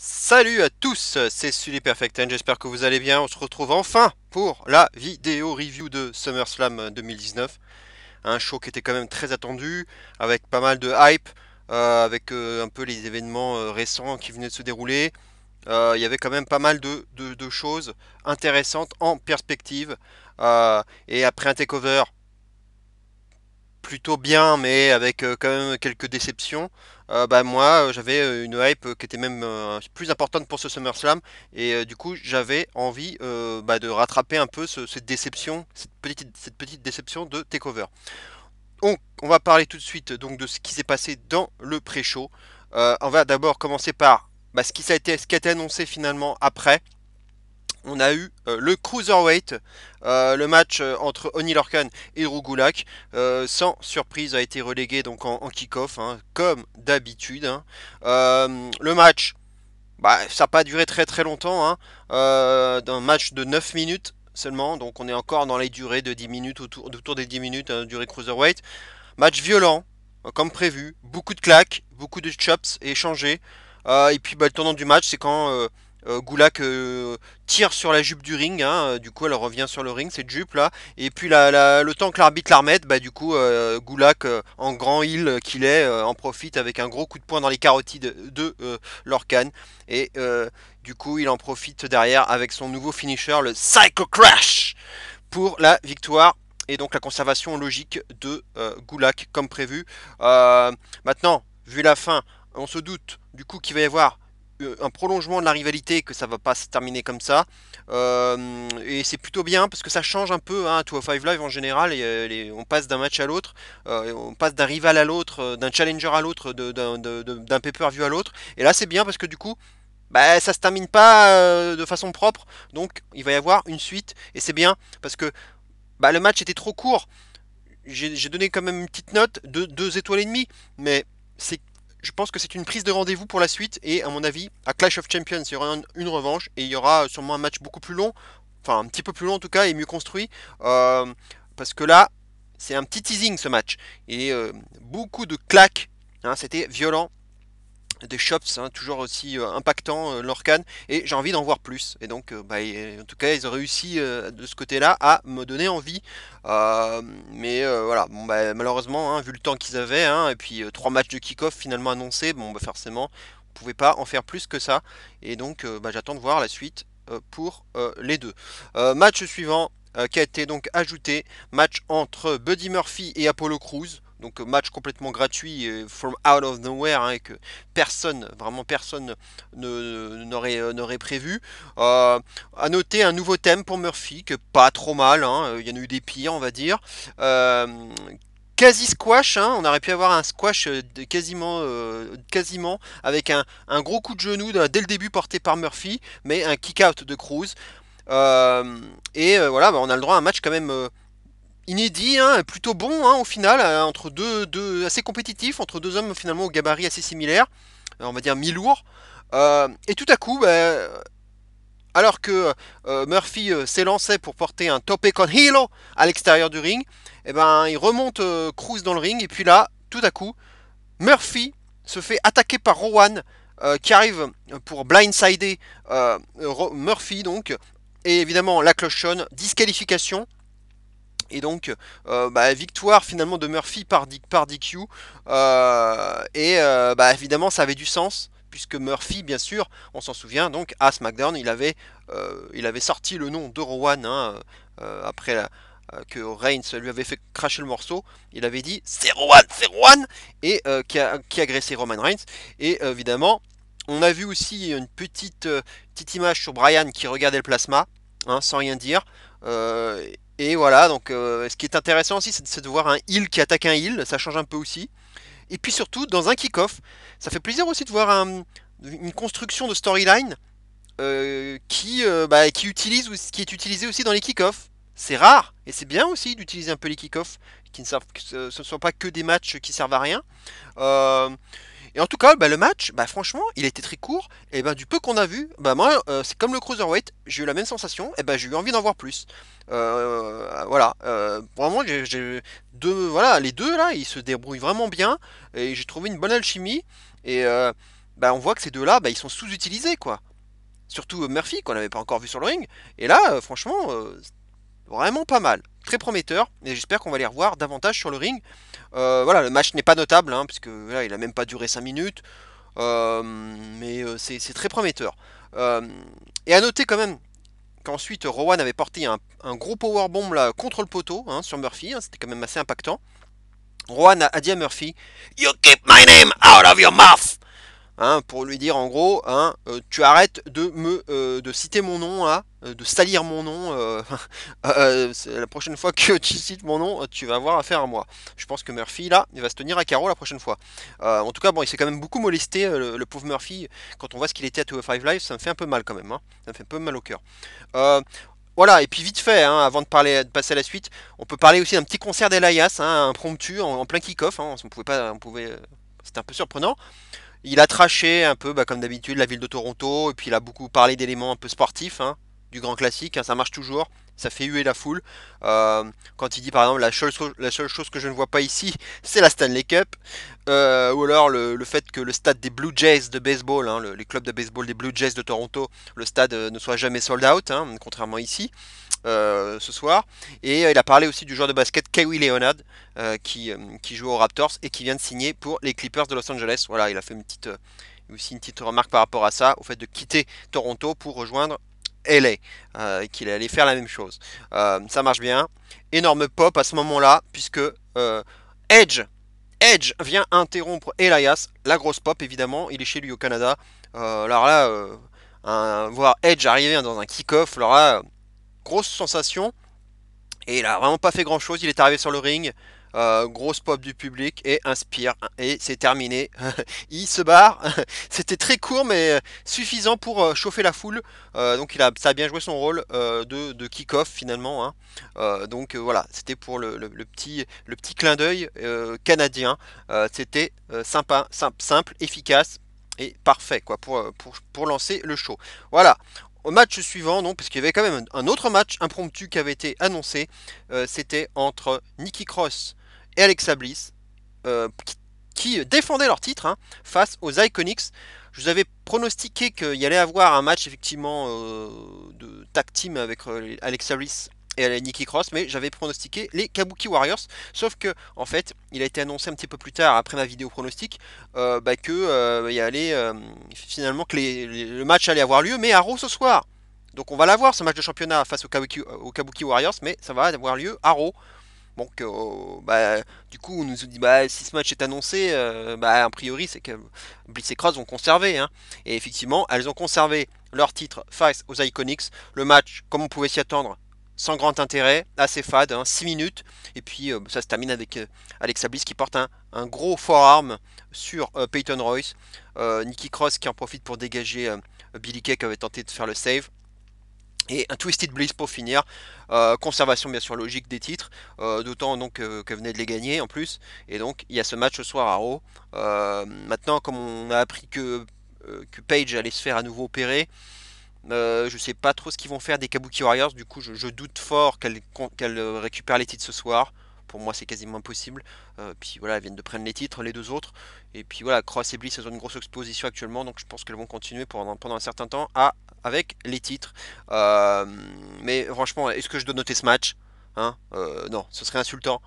Salut à tous, c'est Sully Perfecten, j'espère que vous allez bien. On se retrouve enfin pour la vidéo review de SummerSlam 2019. Un show qui était quand même très attendu, avec pas mal de hype, avec un peu les événements récents qui venaient de se dérouler. Il y avait quand même pas mal de choses intéressantes en perspective. Et après un takeover plutôt bien, mais avec quand même quelques déceptions. Moi, j'avais une hype qui était même plus importante pour ce SummerSlam, et du coup, j'avais envie de rattraper un peu cette déception, cette petite déception de Takeover. Donc, on va parler tout de suite donc de ce qui s'est passé dans le pré-show. On va d'abord commencer par ce qui a été annoncé finalement après. On a eu le Cruiserweight, le match entre Oni Lorcan et Drew Gulak, sans surprise a été relégué donc en kick-off, hein, comme d'habitude, hein. Le match, ça n'a pas duré très très longtemps, hein, d'un match de 9 minutes seulement, donc on est encore dans les durées de 10 minutes, autour des 10 minutes, durée Cruiserweight. Match violent, comme prévu, beaucoup de claques, beaucoup de chops échangés. Et puis le tournant du match, c'est quand Gulak tire sur la jupe du ring, hein, du coup elle revient sur le ring, cette jupe là. Et puis le temps que l'arbitre la remette, du coup Gulak, en grand heel qu'il est, en profite avec un gros coup de poing dans les carotides de Lorcan. Et du coup il en profite derrière avec son nouveau finisher, le Psycho Crash, pour la victoire et donc la conservation logique de Gulak comme prévu. Maintenant, vu la fin, on se doute du coup qu'il va y avoir un prolongement de la rivalité, que ça va pas se terminer comme ça. Et c'est plutôt bien parce que ça change un peu, hein, 205 Live en général. On passe d'un match à l'autre, on passe d'un rival à l'autre, d'un challenger à l'autre, d'un pay-per-view à l'autre. Et là c'est bien parce que du coup ça se termine pas de façon propre, donc il va y avoir une suite et c'est bien parce que le match était trop court. J'ai donné quand même une petite note de 2 étoiles et demie, mais c'est, je pense que c'est une prise de rendez-vous pour la suite, et à mon avis, à Clash of Champions, il y aura une revanche, et il y aura sûrement un match beaucoup plus long, enfin un petit peu plus long en tout cas, et mieux construit, parce que là, c'est un petit teasing ce match, et beaucoup de claques, hein, c'était violent, des shops, hein, toujours aussi impactants, Lorcan, et j'ai envie d'en voir plus. Et donc, en tout cas, ils ont réussi de ce côté-là à me donner envie. Mais voilà, bon, malheureusement, hein, vu le temps qu'ils avaient, hein, et puis 3 matchs de kick-off finalement annoncés, forcément, on pouvait pas en faire plus que ça. Et donc, j'attends de voir la suite pour les deux. Match suivant qui a été donc ajouté, match entre Buddy Murphy et Apollo Crews. Donc match complètement gratuit, from out of nowhere, hein, et que personne, vraiment personne n'aurait prévu. À noter un nouveau thème pour Murphy, que pas trop mal, hein, il y en a eu des pires on va dire. Euh, Quasi squash, hein, on aurait pu avoir un squash quasiment avec un gros coup de genou dès le début porté par Murphy, mais un kick out de Cruz. Voilà, on a le droit à un match quand même inédit, hein, plutôt bon, hein, au final, entre assez compétitifs, entre deux hommes finalement au gabarit assez similaire, on va dire mi-lourd. Et tout à coup, alors que Murphy s'élançait pour porter un tope con hilo à l'extérieur du ring, il remonte Cruz dans le ring, et puis là, tout à coup, Murphy se fait attaquer par Rowan, qui arrive pour blindsider Murphy donc, et évidemment la cloche sonne, disqualification. Et donc, victoire finalement de Murphy par DQ. Évidemment, ça avait du sens, puisque Murphy, bien sûr, on s'en souvient, donc à SmackDown, il avait sorti le nom de Rowan, hein, après que Reigns lui avait fait cracher le morceau. Il avait dit c'est Rowan, et qui agressait Roman Reigns. Et évidemment, on a vu aussi une petite image sur Brian qui regardait le plasma, hein, sans rien dire. Euh, et voilà, donc ce qui est intéressant aussi, c'est de voir un heal qui attaque un heal, ça change un peu aussi. Et puis surtout, dans un kick-off, ça fait plaisir aussi de voir une construction de storyline qui est utilisée aussi dans les kick-offs. C'est rare, et c'est bien aussi d'utiliser un peu les kick-offs, que ce ne sont pas que des matchs qui servent à rien. Euh, et en tout cas, le match, franchement, il était très court. Et du peu qu'on a vu, moi, c'est comme le cruiserweight, j'ai eu la même sensation. Et j'ai eu envie d'en voir plus. Voilà, vraiment, voilà, les deux là, ils se débrouillent vraiment bien. Et j'ai trouvé une bonne alchimie. Et bah, on voit que ces deux-là, bah, ils sont sous-utilisés, quoi. Surtout Murphy, qu'on n'avait pas encore vu sur le ring. Et là, franchement, vraiment pas mal. Très prometteur, et j'espère qu'on va les revoir davantage sur le ring. Voilà, le match n'est pas notable, hein, puisque là, il a même pas duré 5 minutes. Mais c'est très prometteur. Euh, et à noter quand même qu'ensuite Rowan avait porté un gros powerbomb là contre le poteau, hein, sur Murphy, hein, c'était quand même assez impactant. Rowan a dit à Murphy, You keep my name out of your mouth, hein, pour lui dire en gros, hein, tu arrêtes de citer mon nom, hein, de salir mon nom. La prochaine fois que tu cites mon nom, tu vas avoir affaire à moi. Je pense que Murphy là, il va se tenir à carreau la prochaine fois. En tout cas, bon, il s'est quand même beaucoup molesté, le pauvre Murphy. Quand on voit ce qu'il était à 205 Live, ça me fait un peu mal quand même, hein. Ça me fait un peu mal au cœur. Euh, voilà, et puis vite fait, hein, avant de passer à la suite, on peut parler aussi d'un petit concert d'Elias, hein, impromptu, en plein kick-off, hein, c'était un peu surprenant. Il a traché un peu, bah, comme d'habitude, la ville de Toronto, et puis il a beaucoup parlé d'éléments un peu sportifs, hein, du grand classique, hein, ça marche toujours, ça fait huer la foule. Quand il dit par exemple la seule chose que je ne vois pas ici, c'est la Stanley Cup, ou alors le fait que le stade des Blue Jays de baseball, hein, les clubs de baseball des Blue Jays de Toronto, le stade ne soit jamais sold out, hein, contrairement ici. Ce soir. Et il a parlé aussi du joueur de basket Kawhi Leonard qui joue aux Raptors et qui vient de signer pour les Clippers de Los Angeles. Voilà, il a fait aussi une petite remarque par rapport à ça, au fait de quitter Toronto pour rejoindre LA, qu'il allait faire la même chose. Ça marche bien. Énorme pop à ce moment-là, puisque Edge, Edge vient interrompre Elias, la grosse pop évidemment, il est chez lui au Canada. Alors là, voir Edge arriver dans un kick-off, alors là, grosse sensation. Et il a vraiment pas fait grand chose. Il est arrivé sur le ring. Grosse pop du public et inspire. Et c'est terminé. Il se barre. C'était très court mais suffisant pour chauffer la foule. Donc ça a bien joué son rôle de kick-off finalement, hein. Donc voilà, c'était pour le petit clin d'œil canadien. C'était sympa, simple, efficace et parfait quoi pour lancer le show. Voilà. Au match suivant, non, parce qu'il y avait quand même un autre match impromptu qui avait été annoncé. C'était entre Nikki Cross et Alexa Bliss, qui défendaient leur titre, hein, face aux Iconics. Je vous avais pronostiqué qu'il y allait avoir un match effectivement de tag team avec Alexa Bliss et Nikki Cross, mais j'avais pronostiqué les Kabuki Warriors. Sauf que, en fait, il a été annoncé un petit peu plus tard, après ma vidéo pronostic, bah, que il y allait finalement que le match allait avoir lieu, mais à Raw ce soir. Donc on va l'avoir ce match de championnat face aux Kabuki Warriors, mais ça va avoir lieu à Raw. Donc, bah, du coup, on nous dit, bah, si ce match est annoncé, bah, a priori, c'est que Bliss et Cross vont conserver, hein. Et effectivement, elles ont conservé leur titre face aux Iconics. Le match, comme on pouvait s'y attendre, sans grand intérêt, assez fade, hein, 6 minutes. Et puis, ça se termine avec Alexa Bliss qui porte un gros forearm sur Peyton Royce. Nikki Cross qui en profite pour dégager Billy Kay qui avait tenté de faire le save. Et un Twisted Bliss pour finir. Conservation bien sûr logique des titres. D'autant donc qu'elle venait de les gagner en plus. Et donc il y a ce match ce soir à Raw. Maintenant comme on a appris que Paige allait se faire à nouveau opérer. Je sais pas trop ce qu'ils vont faire des Kabuki Warriors. Du coup je doute fort qu'elle récupère les titres ce soir. Pour moi c'est quasiment impossible. Puis voilà, elles viennent de prendre les titres, les deux autres. Et puis voilà, Cross et Bliss elles ont une grosse exposition actuellement. Donc je pense qu'elles vont continuer pendant un certain temps avec les titres. Euh, mais franchement, est-ce que je dois noter ce match, hein? Non, ce serait insultant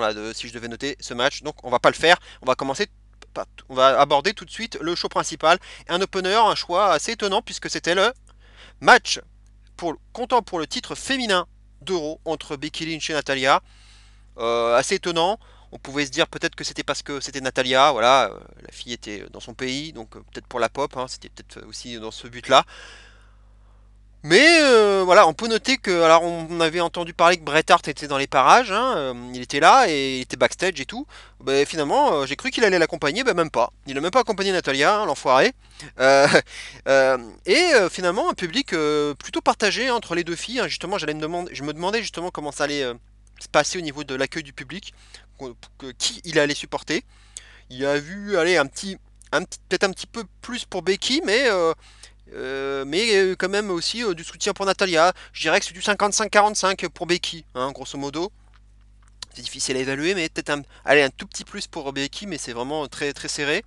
là, si je devais noter ce match. Donc on va pas le faire. On va aborder tout de suite le show principal. Un opener, un choix assez étonnant puisque c'était le match comptant pour le titre féminin d'Euro entre Becky Lynch et Natalia. Assez étonnant. On pouvait se dire peut-être que c'était parce que c'était Natalia, voilà, la fille était dans son pays, donc peut-être pour la pop, hein, c'était peut-être aussi dans ce but-là. Mais voilà, on peut noter que, alors on avait entendu parler que Bret Hart était dans les parages, hein, il était là et il était backstage et tout. Bah, finalement, j'ai cru qu'il allait l'accompagner, bah même pas. Il a même pas accompagné Natalia, hein, l'enfoiré. Euh, Finalement, un public plutôt partagé entre les deux filles, hein. Justement, je me demandais justement comment ça allait se passer au niveau de l'accueil du public, qui il allait supporter. Il a vu, aller peut-être un petit peu plus pour Becky, mais quand même aussi du soutien pour Natalia. Je dirais que c'est du 55-45 pour Becky, hein, grosso modo. C'est difficile à évaluer, mais peut-être allez, un tout petit plus pour Becky, mais c'est vraiment très très serré.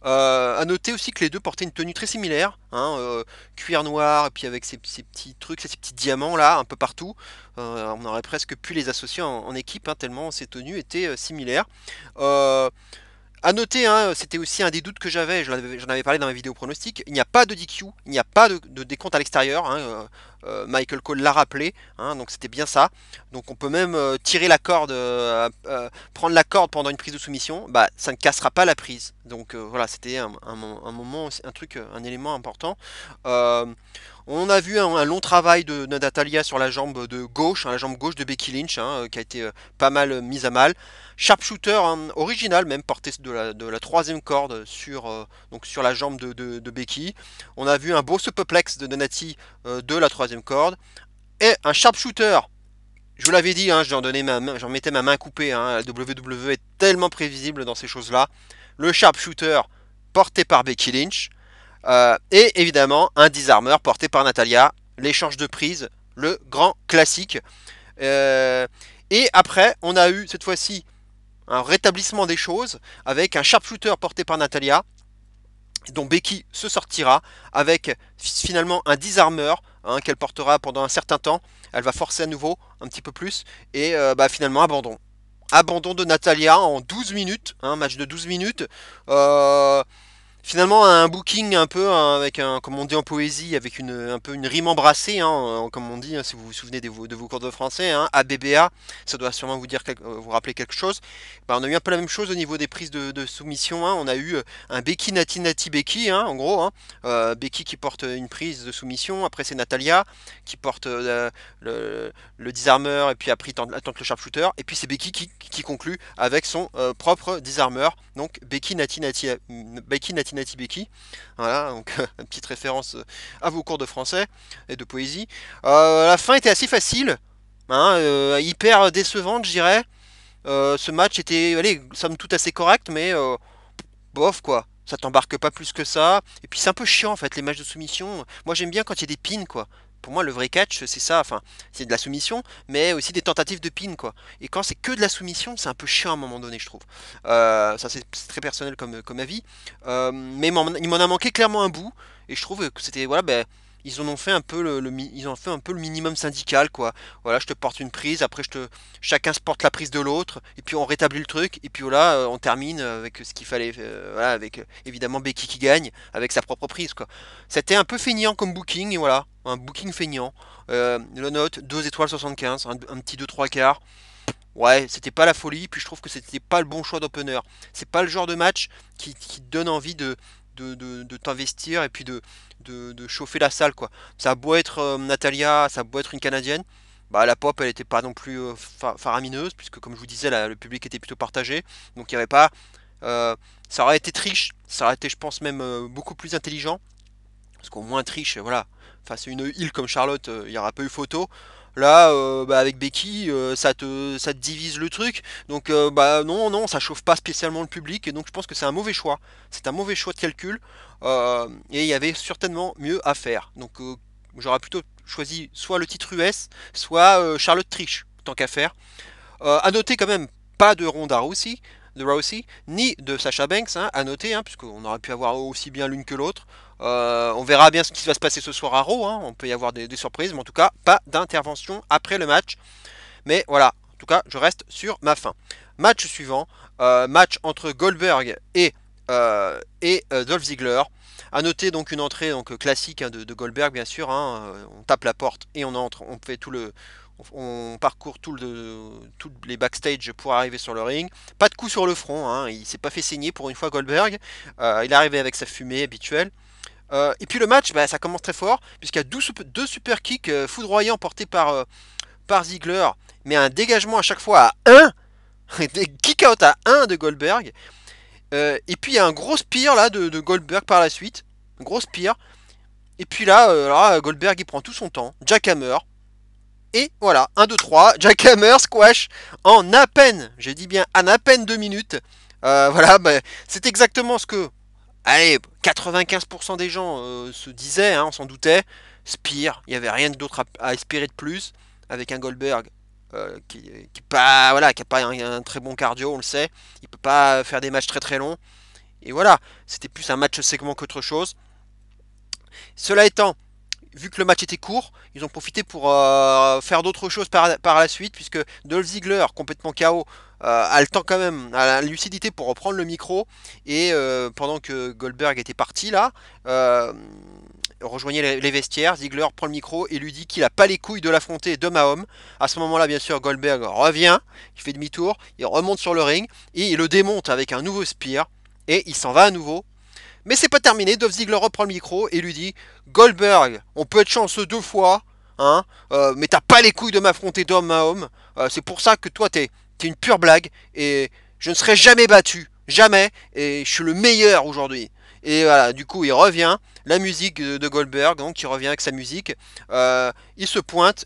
À noter aussi que les deux portaient une tenue très similaire, hein, cuir noir, et puis avec ces petits trucs, ces petits diamants là, un peu partout. On aurait presque pu les associer en équipe, hein, tellement ces tenues étaient similaires. Euh, À noter, hein, c'était aussi un des doutes que j'avais, j'en avais parlé dans ma vidéo pronostic, il n'y a pas de DQ, il n'y a pas de décompte à l'extérieur, hein, Michael Cole l'a rappelé, hein, donc c'était bien ça. Donc on peut même tirer la corde, prendre la corde pendant une prise de soumission, bah ça ne cassera pas la prise. Donc voilà, c'était un moment, un truc, un élément important. Euh, on a vu un long travail de Natalia sur la jambe de gauche, hein, la jambe gauche de Becky Lynch, hein, qui a été pas mal mise à mal. Sharpshooter, hein, original même, porté de la troisième corde sur, donc sur la jambe de Becky. On a vu un beau superplex de Donati de la troisième corde. Et un sharpshooter, je vous l'avais dit, hein, j'en mettais ma main coupée. Hein, la WWE est tellement prévisible dans ces choses-là. Le sharpshooter porté par Becky Lynch. Et évidemment, un disarmeur porté par Natalia. L'échange de prise, le grand classique. Euh, et après, on a eu cette fois-ci un rétablissement des choses avec un sharpshooter porté par Natalia, dont Becky se sortira avec finalement un disarmeur, hein, qu'elle portera pendant un certain temps. Elle va forcer à nouveau un petit peu plus et bah, finalement abandon. Abandon de Natalia en 12 minutes, un match de 12 minutes. Finalement, un booking un peu hein, avec un, comme on dit en poésie, avec un peu une rime embrassée, hein, comme on dit, hein, si vous vous souvenez de vos cours de français, hein, ABBA, ça doit sûrement vous rappeler quelque chose. Bah, on a eu un peu la même chose au niveau des prises de soumission. Hein, on a eu un Becky Nati Nati Becky, hein, en gros, hein, Becky qui porte une prise de soumission. Après c'est Natalia qui porte le disarmeur et puis après tente le sharpshooter. Et puis c'est Becky qui conclut avec son propre disarmeur. Donc Becky Nati Nati Becky. Voilà, donc une petite référence à vos cours de français et de poésie. La fin était assez facile, hein, hyper décevante, je dirais. Ce match était, allez, somme toute assez correct, mais bof quoi. Ça t'embarque pas plus que ça. Et puis c'est un peu chiant en fait les matchs de soumission. Moi j'aime bien quand il y a des pins quoi. Pour moi le vrai catch c'est ça. Enfin c'est de la soumission, mais aussi des tentatives de pin quoi. Et quand c'est que de la soumission, c'est un peu chiant à un moment donné je trouve. Ça c'est très personnel comme avis. Mais il m'en a manqué clairement un bout. Et je trouve que c'était voilà ben ils en ont fait un peu ils ont fait un peu le minimum syndical quoi. Voilà, je te porte une prise, après chacun se porte la prise de l'autre, et puis on rétablit le truc, et puis voilà, on termine avec ce qu'il fallait, voilà, avec évidemment Becky qui gagne avec sa propre prise quoi. C'était un peu feignant comme booking, et voilà, un booking feignant. Le note 2 étoiles 75, un petit 2-3 quarts. Ouais, c'était pas la folie, puis je trouve que c'était pas le bon choix d'opener. C'est pas le genre de match qui donne envie de t'investir et puis de chauffer la salle quoi. Ça a beau être Natalia, ça a beau être une Canadienne, bah la pop elle était pas non plus faramineuse, puisque comme je vous disais le public était plutôt partagé, donc il y avait pas. Ça aurait été triche, ça aurait été je pense même beaucoup plus intelligent, parce qu'au moins triche, voilà, face à une île comme Charlotte, il n'y aura pas eu photo. Là, bah, avec Becky, ça te divise le truc. Donc, bah non, non, ça chauffe pas spécialement le public. Et donc, je pense que c'est un mauvais choix. C'est un mauvais choix de calcul. Et il y avait certainement mieux à faire. Donc, j'aurais plutôt choisi soit le titre US, soit Charlotte triche, tant qu'à faire. À noter quand même, pas de Ronda Rousey, ni de Sasha Banks, hein, à noter, hein, puisqu'on aurait pu avoir aussi bien l'une que l'autre. On verra bien ce qui va se passer ce soir à Raw, hein, on peut y avoir des surprises, mais en tout cas, pas d'intervention après le match. Mais voilà, en tout cas, je reste sur ma fin. Match suivant, match entre Goldberg et Dolph Ziggler. À noter donc une entrée donc classique hein, de Goldberg bien sûr. Hein, on tape la porte et on entre, on fait on parcourt tous les backstage pour arriver sur le ring. Pas de coup sur le front, hein, il s'est pas fait saigner pour une fois Goldberg. Il est arrivé avec sa fumée habituelle. Et puis le match, bah, ça commence très fort, puisqu'il y a deux super kicks foudroyants portés par Ziggler, mais un dégagement à chaque fois à 1, des kick-out à 1 de Goldberg. Et puis il y a un gros spear là de Goldberg par la suite. Un gros spear. Et puis là, Goldberg il prend tout son temps. Jackhammer. Et voilà, 1, 2, 3. Jackhammer, squash en à peine, j'ai dit bien en à peine 2 minutes. Voilà, bah, c'est exactement ce que, allez, 95% des gens se disaient, hein, on s'en doutait. Spear, il n'y avait rien d'autre à espérer de plus. Avec un Goldberg qui pas, voilà, qui a pas un très bon cardio, on le sait. Il peut pas faire des matchs très très longs. Et voilà, c'était plus un match segment qu'autre chose. Cela étant, vu que le match était court, ils ont profité pour faire d'autres choses par la suite, puisque Dolph Ziggler, complètement KO, a le temps quand même, a la lucidité pour reprendre le micro, et pendant que Goldberg était parti là, rejoignait les vestiaires, Ziggler prend le micro et lui dit qu'il a pas les couilles de l'affronter d'homme à homme. À ce moment-là, bien sûr, Goldberg revient, il fait demi-tour, il remonte sur le ring, et il le démonte avec un nouveau spear, et il s'en va à nouveau. Mais c'est pas terminé, Dolph Ziggler reprend le micro et lui dit Goldberg, on peut être chanceux 2 fois, hein, mais t'as pas les couilles de m'affronter d'homme à homme. C'est pour ça que toi t'es une pure blague et je ne serai jamais battu, jamais, et je suis le meilleur aujourd'hui. Et voilà, du coup il revient, la musique de Goldberg, donc il revient avec sa musique, il se pointe,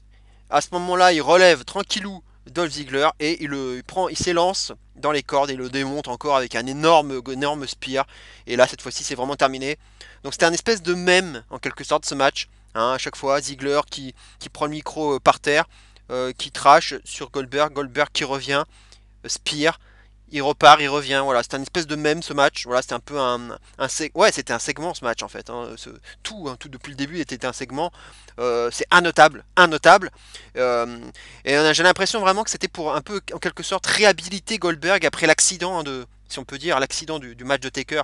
à ce moment-là il relève tranquillou Dolph Ziggler et il s'élance dans les cordes et le démonte encore avec un énorme spear. Et là, cette fois-ci, c'est vraiment terminé. Donc c'était un espèce de mème, en quelque sorte, ce match. Hein, à chaque fois, Ziggler qui prend le micro par terre, qui trash sur Goldberg, Goldberg qui revient, spear, il repart, il revient. Voilà, c'était un espèce de mème ce match. Voilà, c'était un peu ouais, c'était un segment ce match en fait. Hein. Tout depuis le début était un segment. C'est innotable, innotable. Euh, et j'ai l'impression vraiment que c'était pour un peu, en quelque sorte, réhabiliter Goldberg après l'accident de, si on peut dire, l'accident du match de Taker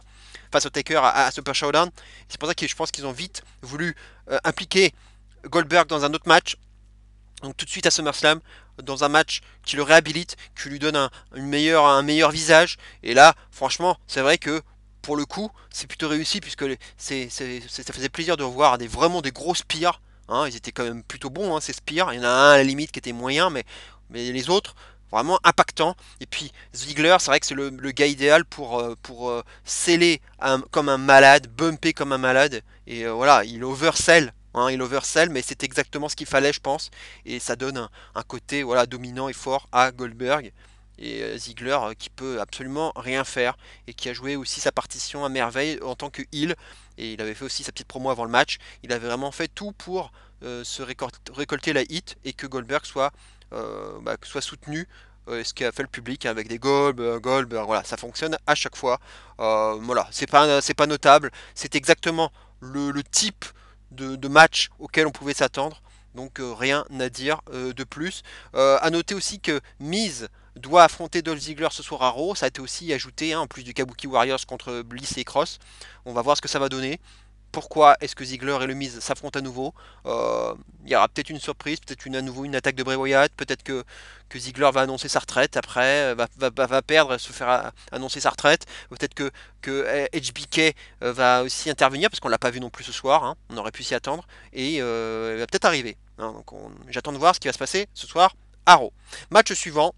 face au Taker à Super Showdown. C'est pour ça que je pense qu'ils ont vite voulu impliquer Goldberg dans un autre match. Donc tout de suite à SummerSlam, dans un match qui le réhabilite, qui lui donne un meilleur visage. Et là, franchement, c'est vrai que pour le coup, c'est plutôt réussi puisque ça faisait plaisir de voir vraiment des gros spears. Hein, ils étaient quand même plutôt bons, hein, ces spears. Il y en a un à la limite qui était moyen, mais les autres, vraiment impactants. Et puis Ziggler, c'est vrai que c'est le gars idéal pour sceller comme un malade, bumper comme un malade. Et voilà, il oversell. Hein, il oversell, mais c'est exactement ce qu'il fallait, je pense. Et ça donne un côté voilà, dominant et fort à Goldberg. Et Ziggler qui peut absolument rien faire. Et qui a joué aussi sa partition à merveille en tant que heel. Et il avait fait aussi sa petite promo avant le match. Il avait vraiment fait tout pour se récolter la hit et que Goldberg soit soutenu. Ce qu'a fait le public avec des Goldberg, voilà, ça fonctionne à chaque fois. Voilà, c'est pas notable. C'est exactement le type de match auquel on pouvait s'attendre. Donc rien à dire de plus. À noter aussi que Miz doit affronter Dolph Ziggler ce soir à Raw. Ça a été aussi ajouté, hein, en plus du Kabuki Warriors contre Bliss et Cross. On va voir ce que ça va donner. Pourquoi est-ce que Ziggler et le Miz s'affrontent à nouveau? Il y aura peut-être une surprise, peut-être à nouveau une attaque de Bray Wyatt, peut-être que Ziggler va annoncer sa retraite après, va perdre, se faire annoncer sa retraite, peut-être que HBK va aussi intervenir, parce qu'on l'a pas vu non plus ce soir, hein, on aurait pu s'y attendre, et il va peut-être arriver. Hein, donc j'attends de voir ce qui va se passer ce soir à Raw. Match suivant,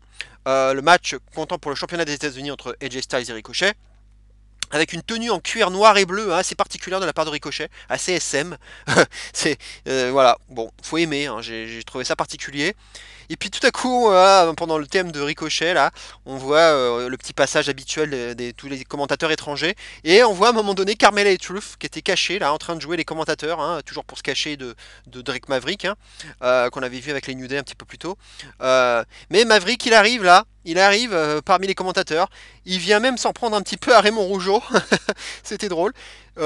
le match comptant pour le championnat des États-Unis entre AJ Styles et Ricochet avec une tenue en cuir noir et bleu, hein, assez particulière de la part de Ricochet, assez SM. C'est voilà, bon, faut aimer, hein, j'ai trouvé ça particulier. Et puis tout à coup, pendant le thème de Ricochet, là, on voit le petit passage habituel tous les commentateurs étrangers, et on voit à un moment donné Carmella et Truth qui étaient cachés là, en train de jouer les commentateurs, hein, toujours pour se cacher de Drake Maverick, hein, qu'on avait vu avec les New Day un petit peu plus tôt. Mais Maverick, il arrive là. Il arrive parmi les commentateurs. Il vient même s'en prendre un petit peu à Raymond Rougeau. C'était drôle.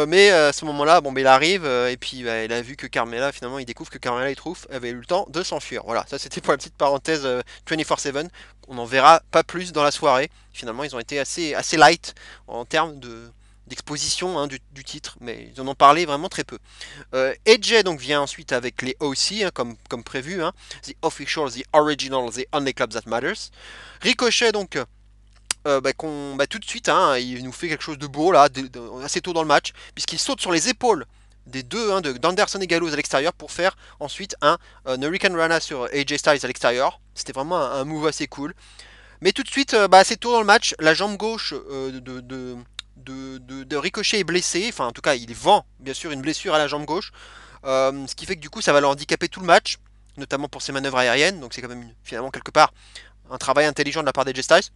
Mais à ce moment-là, bon, il arrive et puis il a vu que Carmella, finalement, il découvre que Carmella et Truth avaient eu le temps de s'enfuir. Voilà, ça c'était pour la petite parenthèse 24/7. On n'en verra pas plus dans la soirée. Finalement, ils ont été assez light en termes d'exposition, hein, du titre, mais ils en ont parlé vraiment très peu. AJ donc vient ensuite avec les OC, hein, comme prévu, hein, The Official, The Original, The Only Club That Matters. Ricochet donc tout de suite, hein, il nous fait quelque chose de beau là, assez tôt dans le match, puisqu'il saute sur les épaules des deux, hein, d'Anderson et Gallows à l'extérieur pour faire ensuite un Hurricane Rana sur AJ Styles à l'extérieur. C'était vraiment un move assez cool. Mais tout de suite, assez tôt dans le match, la jambe gauche de Ricochet est blessée. Enfin, en tout cas, il vend bien sûr une blessure à la jambe gauche. Ce qui fait que du coup, ça va le handicaper tout le match, notamment pour ses manœuvres aériennes. Donc c'est quand même finalement quelque part un travail intelligent de la part d'AJ Styles.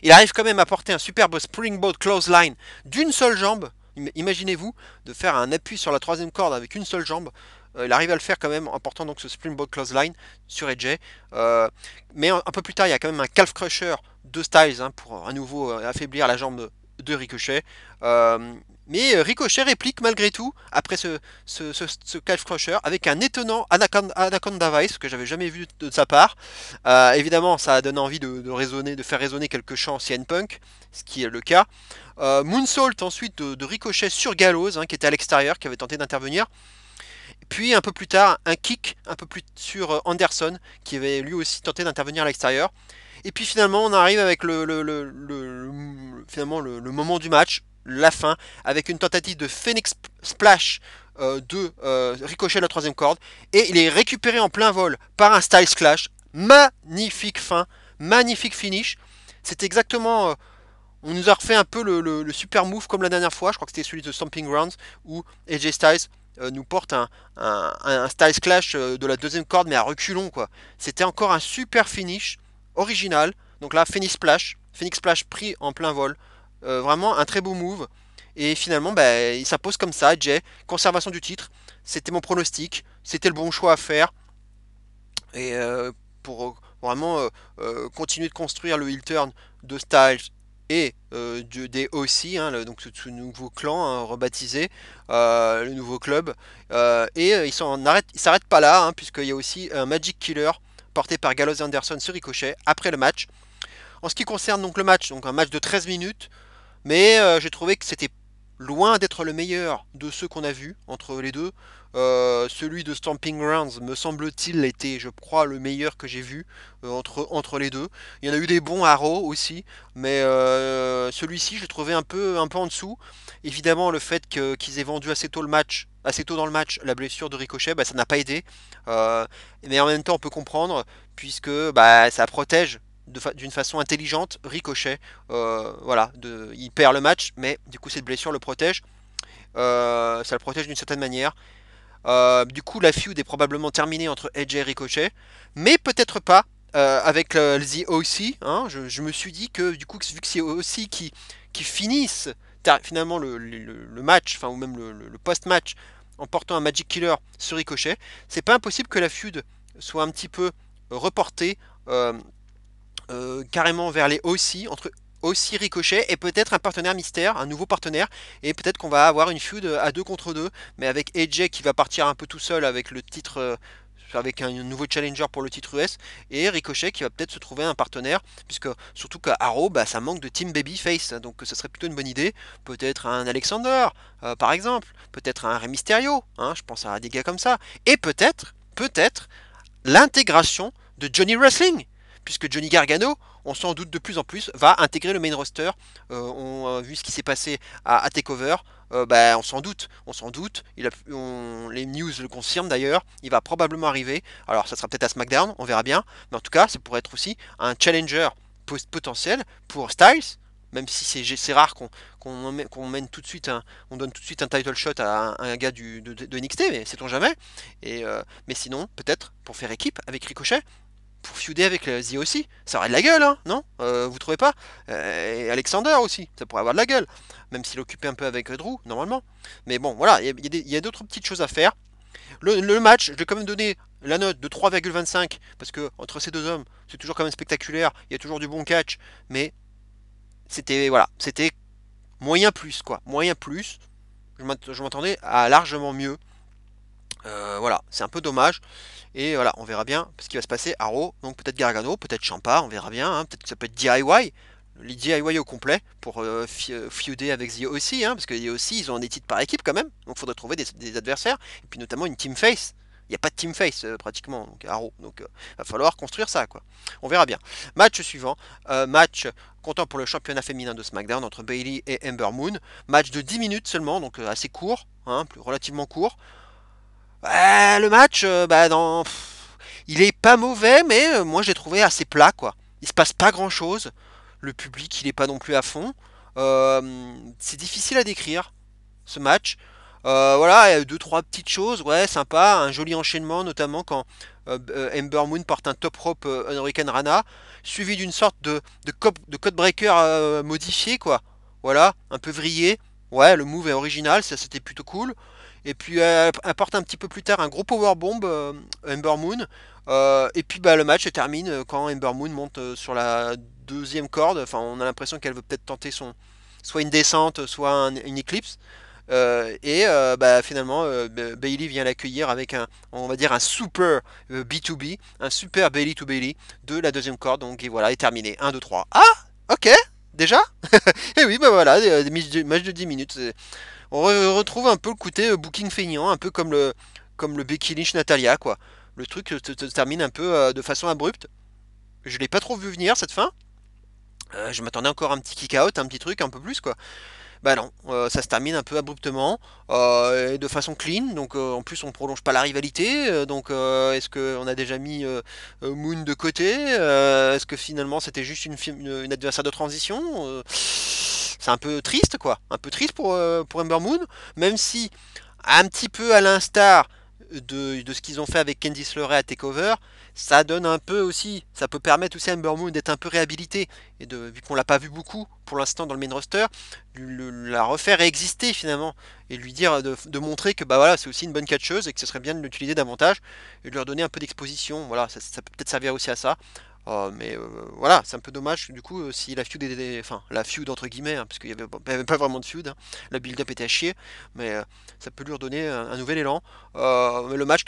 Il arrive quand même à porter un superbe springboard clothesline d'une seule jambe. Imaginez-vous de faire un appui sur la troisième corde avec une seule jambe. il arrive à le faire quand même en portant donc ce Springboard Clothesline sur AJ. Euh, mais un peu plus tard, il y a quand même un Calf Crusher de Styles hein, pour à nouveau affaiblir la jambe de Ricochet. Euh, mais Ricochet réplique malgré tout après ce Calf Crusher avec un étonnant Anaconda Vice que j'avais jamais vu de sa part. Évidemment, ça donne envie de faire résonner quelques chants CM Punk, ce qui est le cas. Moonsault ensuite de Ricochet sur Gallows hein, qui était à l'extérieur, qui avait tenté d'intervenir. Puis un peu plus tard, un kick un peu plus sur Anderson qui avait lui aussi tenté d'intervenir à l'extérieur. Et puis finalement, on arrive avec finalement le moment du match, la fin, avec une tentative de Phoenix Splash de Ricochet à la troisième corde. Et il est récupéré en plein vol par un Styles Clash. Magnifique fin, magnifique finish. C'est exactement... on nous a refait un peu le super move comme la dernière fois. Je crois que c'était celui de Stomping Grounds où AJ Styles nous porte un Styles Clash de la deuxième corde mais à reculons quoi. C'était encore un super finish original. Donc là Phoenix Splash pris en plein vol. Vraiment un très beau move. Et finalement bah, il s'impose comme ça, Jay. Conservation du titre. C'était mon pronostic. C'était le bon choix à faire. Et pour vraiment continuer de construire le heel turn de Styles et des OC, hein, donc ce nouveau clan hein, rebaptisé, le nouveau club. Il s'arrête pas là, hein, puisqu'il y a aussi un Magic Killer porté par Gallows et Anderson sur Ricochet après le match. En ce qui concerne donc le match, donc un match de 13 minutes, mais j'ai trouvé que c'était loin d'être le meilleur de ceux qu'on a vus entre les deux. Celui de Stomping Grounds me semble-t-il était, je crois, le meilleur que j'ai vu entre les deux. Il y en a eu des bons à Raw aussi, mais celui-ci je le trouvais un peu en dessous. Évidemment, le fait qu'ils aient vendu assez tôt le match, assez tôt dans le match, la blessure de Ricochet, bah, ça n'a pas aidé. Euh, mais en même temps, on peut comprendre puisque bah, ça protège d'une façon intelligente Ricochet. Voilà, il perd le match, mais du coup cette blessure le protège. Ça le protège d'une certaine manière. Du coup, la feud est probablement terminée entre Edge et Ricochet, mais peut-être pas avec The OC. Hein, je me suis dit que du coup, vu que c'est OC qui finissent finalement le match, enfin ou même le post-match en portant un Magic Killer sur Ricochet, c'est pas impossible que la feud soit un petit peu reportée carrément vers les OC, entre aussi Ricochet et peut-être un partenaire mystère, un nouveau partenaire, et peut-être qu'on va avoir une feud à 2 contre 2, mais avec AJ qui va partir un peu tout seul avec le titre, avec un nouveau challenger pour le titre US, et Ricochet qui va peut-être se trouver un partenaire, puisque surtout qu'à Arrow, bah, ça manque de team babyface, donc ce serait plutôt une bonne idée, peut-être un Alexander, par exemple, peut-être un Rey Mysterio, hein, je pense à des gars comme ça, et peut-être, l'intégration de Johnny Wrestling, puisque Johnny Gargano, on s'en doute de plus en plus, va intégrer le main roster. On a vu ce qui s'est passé à TakeOver. Bah, on s'en doute. Les news le confirment d'ailleurs. Il va probablement arriver. Alors, ça sera peut-être à SmackDown, on verra bien. Mais en tout cas, ça pourrait être aussi un challenger potentiel pour Styles. Même si c'est rare qu'on mène tout de suite on donne tout de suite un title shot à un gars de NXT, mais sait-on jamais. Mais sinon, peut-être pour faire équipe avec Ricochet, pour feuder avec The aussi, ça aurait de la gueule, hein, non vous trouvez pas Et Alexander aussi, ça pourrait avoir de la gueule, même s'il occupait un peu avec Drew, normalement. Mais bon, voilà, il y a d'autres petites choses à faire. Le match, je vais quand même donner la note de 3,25, parce que entre ces deux hommes, c'est toujours quand même spectaculaire, il y a toujours du bon catch, mais c'était moyen plus, quoi. Moyen plus, je m'attendais à largement mieux. Voilà, c'est un peu dommage. Et voilà, on verra bien ce qui va se passer à Raw. Donc peut-être Gargano, peut-être Ciampa, on verra bien. Hein. Peut-être que ça peut être DIY. Les DIY au complet pour feuder avec The OC. Hein, parce que The OC, ils ont des titres par équipe quand même. Donc il faudrait trouver des adversaires. Et puis notamment une team face. Il n'y a pas de team face pratiquement donc, à Raw. Donc il va falloir construire ça. Quoi. On verra bien. Match suivant. Match comptant pour le championnat féminin de SmackDown entre Bayley et Ember Moon. Match de 10 minutes seulement. Donc assez court. Hein, relativement court. Le match, il est pas mauvais, mais moi j'ai trouvé assez plat quoi. Il se passe pas grand chose. Le public il est pas non plus à fond. C'est difficile à décrire ce match. Voilà, il y a deux trois petites choses, ouais, sympa, un joli enchaînement notamment quand Ember Moon porte un top rope Hurricane Rana, suivi d'une sorte de code breaker modifié quoi. Voilà, un peu vrillé. Ouais, le move est original, ça c'était plutôt cool. Et puis elle apporte un petit peu plus tard un gros powerbomb Ember Moon. Et puis bah, le match se termine quand Ember Moon monte sur la deuxième corde. Enfin, on a l'impression qu'elle veut peut-être tenter soit une descente, soit une Eclipse. Bah, finalement, Bailey vient l'accueillir avec on va dire un super B2B, un super Bailey to Bailey de la deuxième corde. Donc et voilà, est terminé. 1, 2, 3. Ah, ok, déjà. Et oui, bah voilà, des matchs de 10 minutes. On retrouve un peu le côté booking feignant, un peu comme le Becky Lynch Natalia, quoi. Le truc se termine un peu de façon abrupte. Je l'ai pas trop vu venir cette fin. Je m'attendais encore à un petit kick out, un petit truc, un peu plus, quoi. Bah non, ça se termine un peu abruptement et de façon clean. Donc en plus on prolonge pas la rivalité. Donc est-ce qu'on a déjà mis Moon de côté? Est-ce que finalement c'était juste une adversaire de transition? C'est un peu triste quoi, un peu triste pour Ember Moon, même si un petit peu à l'instar de ce qu'ils ont fait avec Candice LeRae à TakeOver, ça donne un peu aussi, ça peut permettre aussi à Ember Moon d'être un peu réhabilité, et vu qu'on l'a pas vu beaucoup pour l'instant dans le main roster, la refaire exister finalement, et lui dire de montrer que bah voilà, c'est aussi une bonne catcheuse et que ce serait bien de l'utiliser davantage, et de leur donner un peu d'exposition, voilà, ça peut peut-être servir aussi à ça. Voilà, c'est un peu dommage du coup si la feud enfin la feud entre guillemets, hein, parce qu'il y avait pas vraiment de feud, hein, la build-up était à chier, mais ça peut lui redonner un nouvel élan. Le match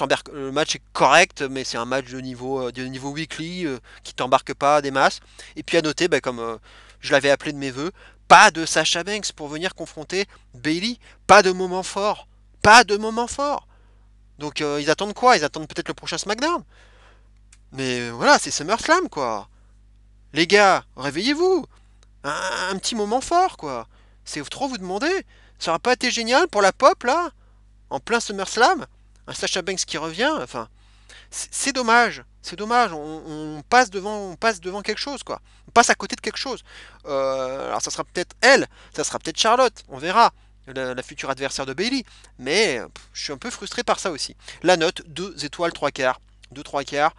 est correct, mais c'est un match de niveau weekly qui t'embarque pas des masses. Et puis à noter, bah, comme je l'avais appelé de mes voeux, pas de Sasha Banks pour venir confronter Bailey, pas de moment fort, pas de moment fort. Donc ils attendent quoi? Ils attendent peut-être le prochain SmackDown. Mais voilà, c'est SummerSlam quoi. Les gars, réveillez-vous. Un petit moment fort quoi. C'est trop vous demander. Ça aurait pas été génial pour la pop là, en plein SummerSlam, un Sasha Banks qui revient. Enfin, c'est dommage. C'est dommage. On passe devant quelque chose quoi. On passe à côté de quelque chose. Alors ça sera peut-être elle, ça sera peut-être Charlotte. On verra. La future adversaire de Bailey. Mais je suis un peu frustré par ça aussi. La note 2 étoiles 3 quarts. 2 3 quarts.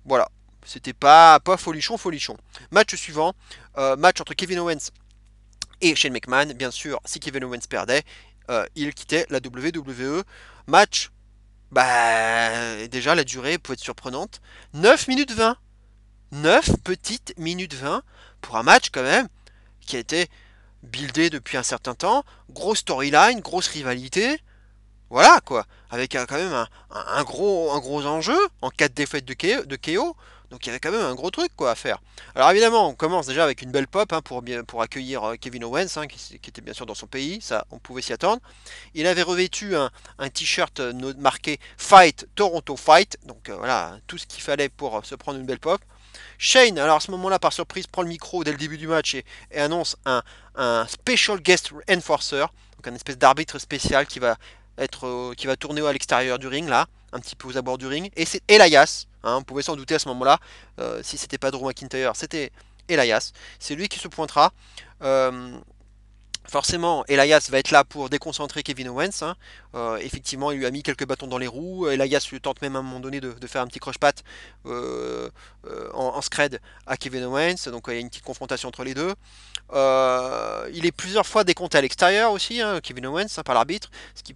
Voilà. C'était pas folichon, folichon. Match suivant. Match entre Kevin Owens et Shane McMahon. Bien sûr, si Kevin Owens perdait, il quittait la WWE. Match, bah, déjà la durée peut être surprenante. 9 minutes 20. 9 petites minutes 20 pour un match quand même qui a été buildé depuis un certain temps. Grosse storyline, grosse rivalité. Voilà quoi, avec quand même un gros enjeu en cas de défaite de KO. Donc il y avait quand même un gros truc quoi à faire. Alors évidemment, on commence déjà avec une belle pop hein, pour accueillir Kevin Owens, hein, qui était bien sûr dans son pays, ça on pouvait s'y attendre. Il avait revêtu un t-shirt marqué Fight Toronto Fight, donc voilà, tout ce qu'il fallait pour se prendre une belle pop. Shane, alors à ce moment-là, par surprise, prend le micro dès le début du match et annonce un Special Guest Enforcer, donc un espèce d'arbitre spécial qui va tourner à l'extérieur du ring, là, un petit peu aux abords du ring. Et c'est Elias, hein, on pouvait s'en douter à ce moment-là, si c'était pas Drew McIntyre, c'était Elias. C'est lui qui se pointera. Euh, Forcément, Elias va être là pour déconcentrer Kevin Owens, hein. Effectivement, il lui a mis quelques bâtons dans les roues. Elias lui tente même à un moment donné de faire un petit croche-patte en scred à Kevin Owens. Donc il y a une petite confrontation entre les deux. Il est plusieurs fois décompté à l'extérieur aussi, hein, Kevin Owens, hein, par l'arbitre, ce qui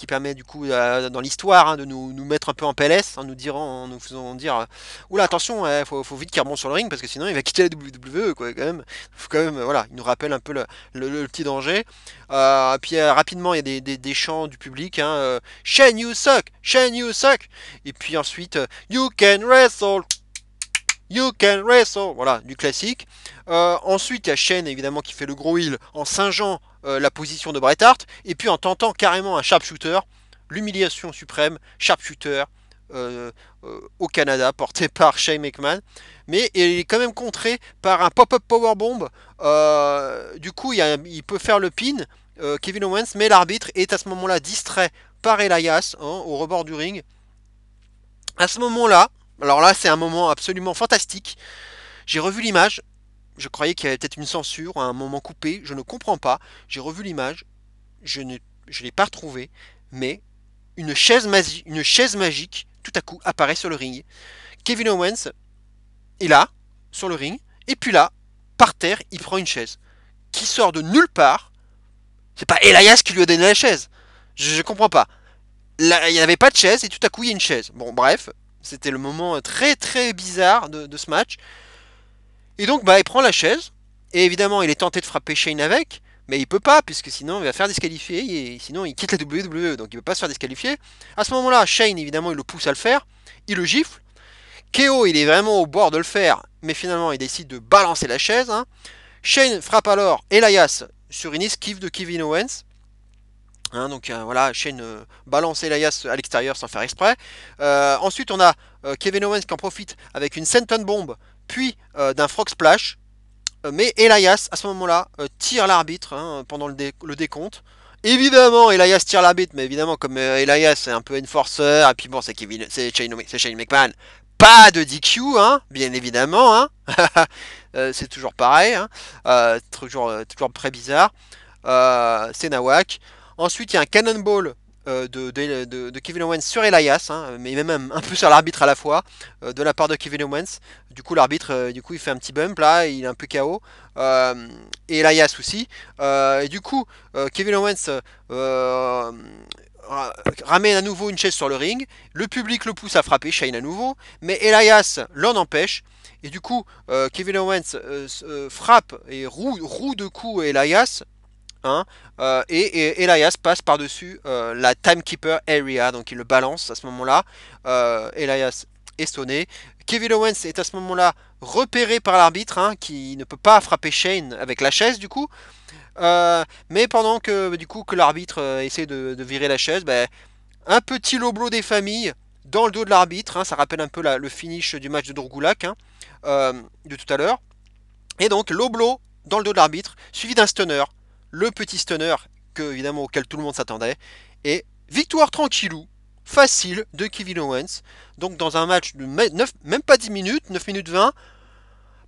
permet du coup dans l'histoire hein, de nous mettre un peu en PLS, en nous faisant dire oula attention, faut vite qu'il remonte sur le ring parce que sinon il va quitter la WWE quoi, quand même. Faut quand même voilà, il nous rappelle un peu le petit danger. Puis rapidement il y a des chants du public, hein, Shane you suck, Shane you suck, et puis ensuite you can wrestle. You can wrestle, voilà, du classique. Ensuite, il y a Shane évidemment qui fait le gros heal en singeant la position de Bret Hart, et puis en tentant carrément un sharpshooter, l'humiliation suprême, sharpshooter au Canada, porté par Shane McMahon. Mais il est quand même contré par un pop-up powerbomb. Du coup, il peut faire le pin, Kevin Owens, mais l'arbitre est à ce moment-là distrait par Elias hein, au rebord du ring. À ce moment-là, alors là, c'est un moment absolument fantastique. J'ai revu l'image. Je croyais qu'il y avait peut-être une censure, un moment coupé. Je ne comprends pas. J'ai revu l'image. Je l'ai pas retrouvée. Mais une chaise magique, tout à coup, apparaît sur le ring. Kevin Owens est là, sur le ring. Et puis là, par terre, il prend une chaise. Qui sort de nulle part. C'est pas Elias qui lui a donné la chaise. Je comprends pas. Là, il n'y avait pas de chaise et tout à coup il y a une chaise. Bon, bref, c'était le moment très très bizarre de ce match. Et donc, bah, il prend la chaise. Et évidemment, il est tenté de frapper Shane avec. Mais il peut pas, puisque sinon il va faire disqualifier. Et sinon, il quitte la WWE. Donc, il peut pas se faire disqualifier. À ce moment-là, Shane, évidemment, il le pousse à le faire. Il le gifle. KO, il est vraiment au bord de le faire. Mais finalement, il décide de balancer la chaise. Hein. Shane frappe alors Elias sur une esquive de Kevin Owens. Hein, donc voilà, Shane balance Elias à l'extérieur sans faire exprès. Ensuite, on a Kevin Owens qui en profite avec une senton bomb, puis d'un frog splash. Mais Elias, à ce moment-là, tire l'arbitre hein, pendant le décompte. Évidemment, Elias tire l'arbitre, mais évidemment, comme Elias est un peu enforcer, et puis bon, c'est Shane McMahon, pas de DQ, hein, bien évidemment, hein. C'est toujours pareil, hein. Toujours très bizarre. C'est Nawak. Ensuite, il y a un cannonball de Kevin Owens sur Elias, hein, mais même un peu sur l'arbitre à la fois, de la part de Kevin Owens. Du coup, l'arbitre, il fait un petit bump là, il est un peu KO. Et Elias aussi. Et du coup, Kevin Owens ramène à nouveau une chaise sur le ring. Le public le pousse à frapper Shane à nouveau, mais Elias l'en empêche. Et du coup, Kevin Owens frappe et roue de coups Elias. Hein, et Elias passe par-dessus la Timekeeper Area, donc il le balance à ce moment-là. Elias est sonné. Kevin Owens est à ce moment-là repéré par l'arbitre, hein, qui ne peut pas frapper Shane avec la chaise du coup. Mais pendant que du coup que l'arbitre essaie de virer la chaise, bah, un petit low blow des familles dans le dos de l'arbitre. Hein, ça rappelle un peu le finish du match de Drogulak hein, de tout à l'heure. Et donc low blow dans le dos de l'arbitre, suivi d'un stunner, le petit stunner évidemment auquel tout le monde s'attendait, et victoire tranquillou, facile de Kevin Owens. Donc dans un match de 9, même pas 10 minutes, 9 minutes 20,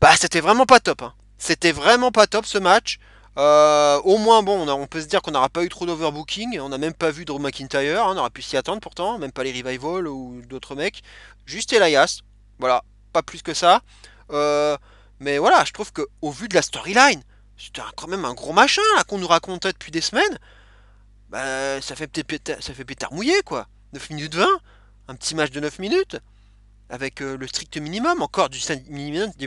bah c'était vraiment pas top. Hein. C'était vraiment pas top ce match. Au moins bon, on peut se dire qu'on n'aura pas eu trop d'overbooking, on n'a même pas vu Drew McIntyre, hein, on aurait pu s'y attendre pourtant, même pas les Revival ou d'autres mecs. Juste Elias, voilà, pas plus que ça. Euh, mais voilà, je trouve que au vu de la storyline, c'était quand même un gros machin là qu'on nous racontait depuis des semaines. Bah, ça fait pétard mouillé quoi. 9 minutes 20, un petit match de 9 minutes avec le strict minimum, encore du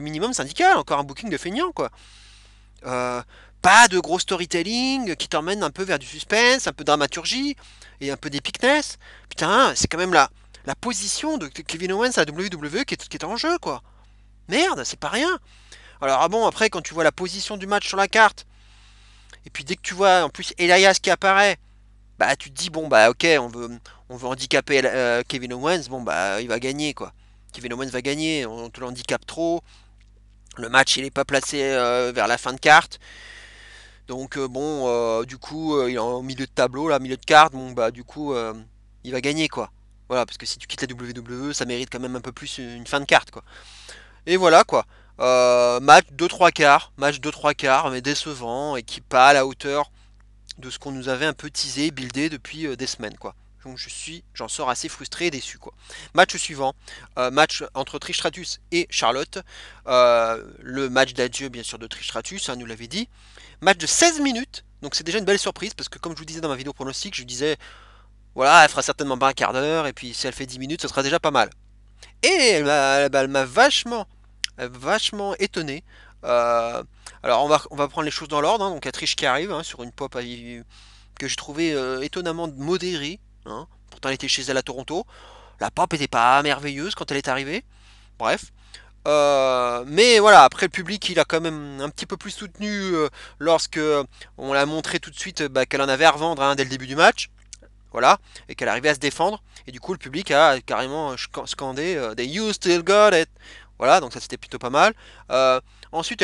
minimum syndical, encore un booking de feignant quoi. Euh, Pas de gros storytelling qui t'emmène un peu vers du suspense, un peu de dramaturgie et un peu d'épicness. Putain, c'est quand même la position de Kevin Owens à la WWE qui est en jeu quoi. Merde, c'est pas rien. Alors, ah bon, après, quand tu vois la position du match sur la carte, et puis dès que tu vois en plus Elias qui apparaît, bah tu te dis, bon, bah ok, on veut handicaper Kevin Owens, bon, bah il va gagner quoi. Kevin Owens va gagner, on te l'handicape trop. Le match il est pas placé vers la fin de carte. Donc bon, du coup, il est en milieu de tableau, là, milieu de carte, bon, bah du coup, il va gagner quoi. Voilà, parce que si tu quittes la WWE, ça mérite quand même un peu plus une fin de carte quoi. Et voilà quoi. Match 2-3 quarts, match 2-3 quarts, mais décevant et qui pas à la hauteur de ce qu'on nous avait un peu teasé, buildé depuis des semaines quoi. Donc j'en sors assez frustré et déçu quoi. Match suivant, match entre Trish Stratus et Charlotte. Le match d'adieu bien sûr de Trish Stratus, hein, nous l'avait dit. Match de 16 minutes, donc c'est déjà une belle surprise parce que comme je vous disais dans ma vidéo pronostic, je disais voilà, elle fera certainement pas un quart d'heure et puis si elle fait 10 minutes, ce sera déjà pas mal. Et elle m'a vachement étonné. Euh, alors on va prendre les choses dans l'ordre. Hein. Donc il y a Trish qui arrive hein, sur une pop que j'ai trouvé étonnamment modérée. Hein. Pourtant elle était chez elle à Toronto. La pop n'était pas merveilleuse quand elle est arrivée. Bref. Mais voilà, après le public il a quand même un petit peu plus soutenu lorsque on l'a montré tout de suite bah, qu'elle en avait à revendre hein, dès le début du match. Voilà, et qu'elle arrivait à se défendre. Et du coup, le public a carrément scandé des You still got it. Voilà, donc ça c'était plutôt pas mal. Ensuite,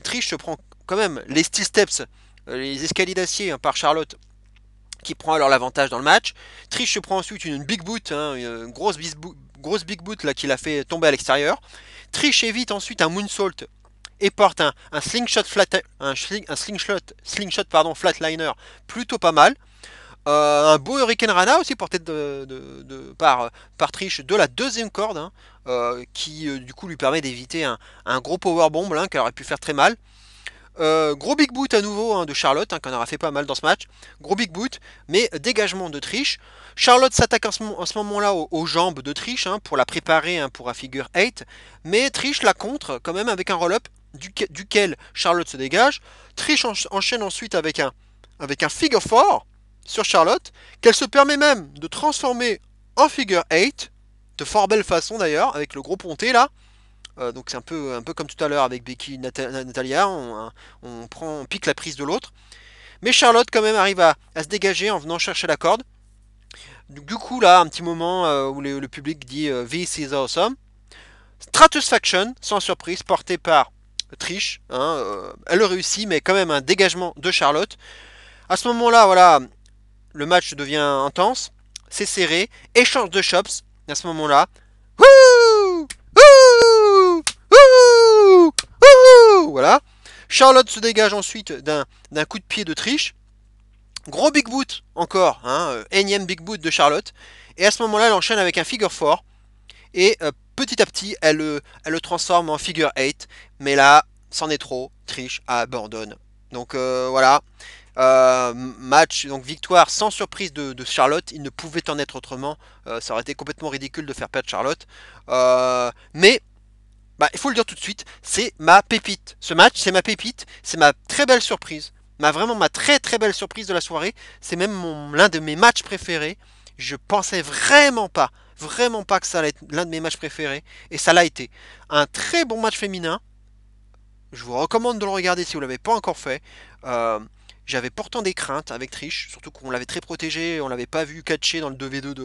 Trish se prend quand même les steel steps, les escaliers d'acier hein, par Charlotte, qui prend alors l'avantage dans le match. Trish se prend ensuite une big boot, hein, une grosse big boot là qui l'a fait tomber à l'extérieur. Trish évite ensuite un moonsault et porte un slingshot slingshot pardon flatliner plutôt pas mal. Un beau Hurricane Rana aussi porté par Trish de la deuxième corde, hein, qui du coup lui permet d'éviter un gros powerbomb hein, qui aurait pu faire très mal. Gros big boot à nouveau hein, de Charlotte, hein, qui en aura fait pas mal dans ce match. Gros big boot, mais dégagement de Trish. Charlotte s'attaque en ce moment-là aux jambes de Trish hein, pour la préparer hein, pour un figure 8. Mais Trish la contre quand même avec un roll-up duquel Charlotte se dégage. Trish enchaîne ensuite avec un figure 4 sur Charlotte, qu'elle se permet même de transformer en figure 8, de fort belle façon d'ailleurs, avec le gros ponté là. Donc c'est un peu comme tout à l'heure avec Becky Natalia, on pique la prise de l'autre. Mais Charlotte quand même arrive à se dégager en venant chercher la corde. Du coup là, un petit moment où le public dit This is awesome. Stratusfaction, sans surprise, portée par Trish. Hein, elle le réussit, mais quand même un dégagement de Charlotte. À ce moment-là, voilà, le match devient intense, c'est serré, échange de chops. À ce moment-là, wouh, wouh, wouh, wouh, voilà. Charlotte se dégage ensuite d'un coup de pied de Trish. Gros big boot encore, hein, énième big boot de Charlotte. Et à ce moment-là, elle enchaîne avec un figure 4. Et petit à petit, elle le transforme en figure 8. Mais là, c'en est trop. Trish abandonne. Donc voilà. Match, donc victoire sans surprise de Charlotte. Il ne pouvait en être autrement. Ça aurait été complètement ridicule de faire perdre Charlotte. Mais bah, il faut le dire tout de suite, c'est ma pépite. Ce match, c'est ma pépite. C'est ma très belle surprise. Vraiment ma très très belle surprise de la soirée. C'est même l'un de mes matchs préférés. Je pensais vraiment pas que ça allait être l'un de mes matchs préférés. Et ça l'a été. Un très bon match féminin. Je vous recommande de le regarder si vous ne l'avez pas encore fait. Euh, J'avais pourtant des craintes avec Trish, surtout qu'on l'avait très protégé, on l'avait pas vu catcher dans le 2v2 de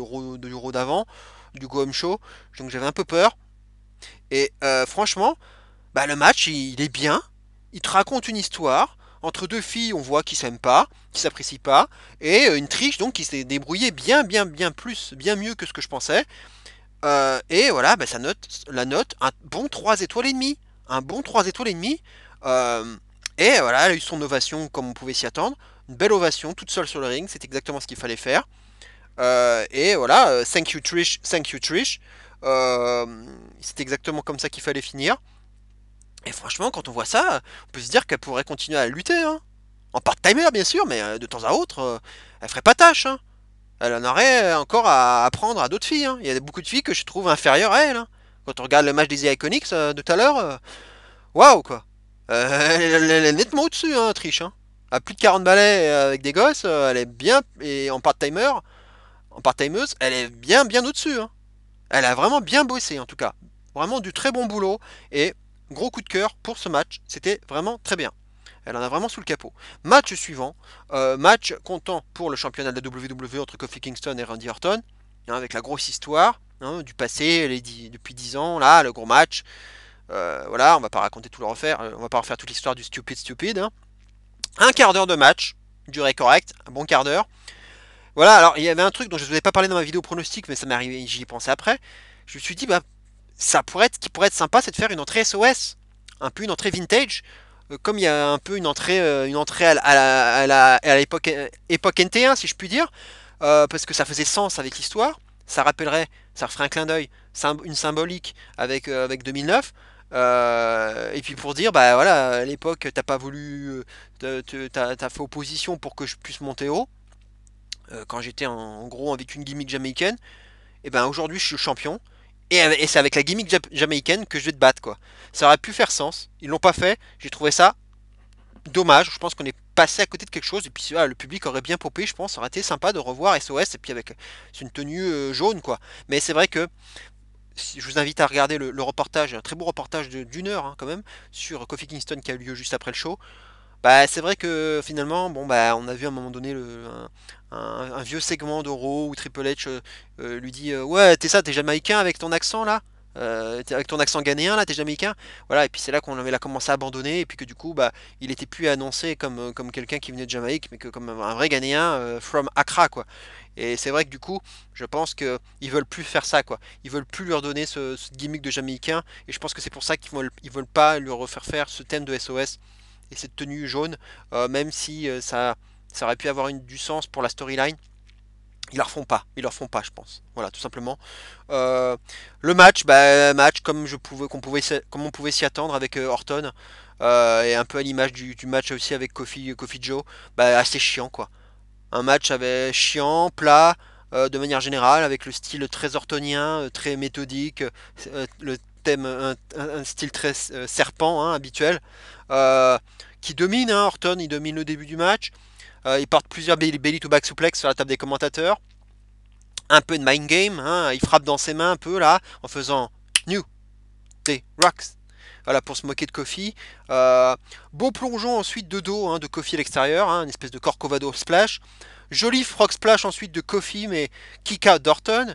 Euro d'avant, du Go Home Show, donc j'avais un peu peur. Et franchement, bah, le match il est bien, il te raconte une histoire. Entre deux filles, on voit qu'ils s'aiment pas, qu'ils s'apprécient pas, et une Trish donc qui s'est débrouillée bien plus, bien mieux que ce que je pensais. Et voilà, bah, la note, un bon 3 étoiles et demi. Un bon 3 étoiles et demi. Euh, et voilà, elle a eu son ovation comme on pouvait s'y attendre. Une belle ovation, toute seule sur le ring, c'est exactement ce qu'il fallait faire. Et voilà, thank you Trish, thank you Trish. Euh, c'est exactement comme ça qu'il fallait finir. Et franchement, quand on voit ça, on peut se dire qu'elle pourrait continuer à lutter. Hein. En part-timer, bien sûr, mais de temps à autre, elle ferait pas tâche. Hein. Elle en aurait encore à apprendre à d'autres filles. Hein. Il y a beaucoup de filles que je trouve inférieures à elle. Hein. Quand on regarde le match des Iconics de tout à l'heure, waouh quoi. Elle est nettement au-dessus, hein, Trish. Hein. À plus de 40 balais avec des gosses, elle est bien. Et en part-timeuse, elle est bien au-dessus. Hein. Elle a vraiment bien bossé en tout cas. Vraiment du très bon boulot. Et gros coup de cœur pour ce match. C'était vraiment très bien. Elle en a vraiment sous le capot. Match suivant. Match comptant pour le championnat de la WWE entre Kofi Kingston et Randy Orton. Hein, avec la grosse histoire hein, du passé, depuis 10 ans. Là, le gros match. Voilà, on va pas raconter tout le refaire. On va pas refaire toute l'histoire du Stupid. Hein. Un quart d'heure de match. Durée correcte. Un bon quart d'heure. Voilà, alors il y avait un truc dont je ne vous avais pas parlé dans ma vidéo pronostic, mais ça m'est arrivé, j'y ai pensé après. Je me suis dit, bah, ce qui pourrait être sympa, c'est de faire une entrée SOS, un peu une entrée vintage, comme il y a un peu une entrée à l'époque NT1, si je puis dire, parce que ça faisait sens avec l'histoire, ça rappellerait, ça referait un clin d'œil, une symbolique avec 2009. Et puis pour dire, bah voilà, à l'époque, t'as pas voulu, t'as fait opposition pour que je puisse monter haut quand j'étais en gros avec une gimmick jamaïcaine, et ben aujourd'hui je suis champion. Et c'est avec la gimmick jamaïcaine que je vais te battre quoi. Ça aurait pu faire sens. Ils l'ont pas fait. J'ai trouvé ça dommage. Je pense qu'on est passé à côté de quelque chose. Et puis voilà, le public aurait bien popé. Je pense. Ça aurait été sympa de revoir SOS et puis avec une tenue jaune quoi. Mais c'est vrai que je vous invite à regarder le reportage, un très beau reportage d'une heure hein, quand même sur Kofi Kingston qui a eu lieu juste après le show. Bah, c'est vrai que finalement, bon, bah, on a vu à un moment donné un vieux segment d'Euro où Triple H lui dit ouais, t'es jamaïcain avec ton accent là avec ton accent ghanéen là, t'es jamaïcain. Voilà, et puis c'est là il a commencé à abandonner, et puis que du coup, bah, il était plus annoncé comme quelqu'un qui venait de Jamaïque, mais que comme un vrai Ghanéen from Accra quoi. Et c'est vrai que du coup, je pense qu'ils veulent plus faire ça quoi. Ils veulent plus lui redonner ce gimmick de jamaïcain, et je pense que c'est pour ça qu'ils veulent pas lui refaire faire ce thème de SOS et cette tenue jaune, même si ça aurait pu avoir du sens pour la storyline. Ils leur font pas, je pense. Voilà, tout simplement. Le match, bah, match comme on pouvait s'y attendre avec Orton. et un peu à l'image du match aussi avec Kofi Joe, bah, assez chiant quoi. Un match avec chiant, plat, de manière générale, avec le style très ortonien, très méthodique, le thème, un style très serpent hein, habituel, euh, qui domine. Hein, Orton, il domine le début du match. Il porte plusieurs belly to back suplex sur la table des commentateurs. Un peu de mind game, hein, il frappe dans ses mains un peu là, en faisant New Day Rocks. Voilà, pour se moquer de Kofi. Beau plongeon ensuite de dos hein, de Kofi à l'extérieur, hein, une espèce de Corcovado splash. Joli frog splash ensuite de Kofi, mais kick out d'Orton.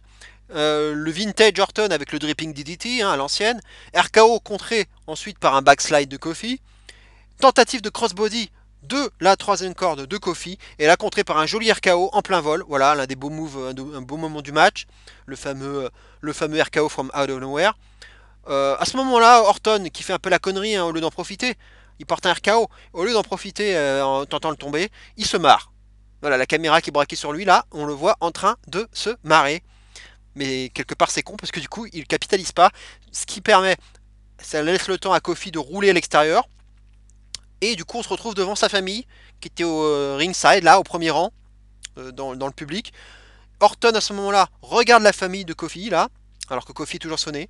Le vintage Orton avec le dripping DDT hein, à l'ancienne. RKO contré ensuite par un backslide de Kofi. Tentative de crossbody de la troisième corde de Kofi. Et là contré par un joli RKO en plein vol. Voilà, l'un des beaux moves, un beau moment du match. Le fameux RKO from out of nowhere. À ce moment-là, Orton, qui fait un peu la connerie, hein, au lieu d'en profiter, il porte un RKO, au lieu d'en profiter en tentant le tomber, il se marre. Voilà, la caméra qui est braquée sur lui, là, on le voit en train de se marrer. Mais quelque part, c'est con, parce que du coup, il capitalise pas, ce qui permet, ça laisse le temps à Kofi de rouler à l'extérieur, et du coup, on se retrouve devant sa famille, qui était au ringside, là, au premier rang, dans le public. Orton, à ce moment-là, regarde la famille de Kofi, là, alors que Kofi est toujours sonné.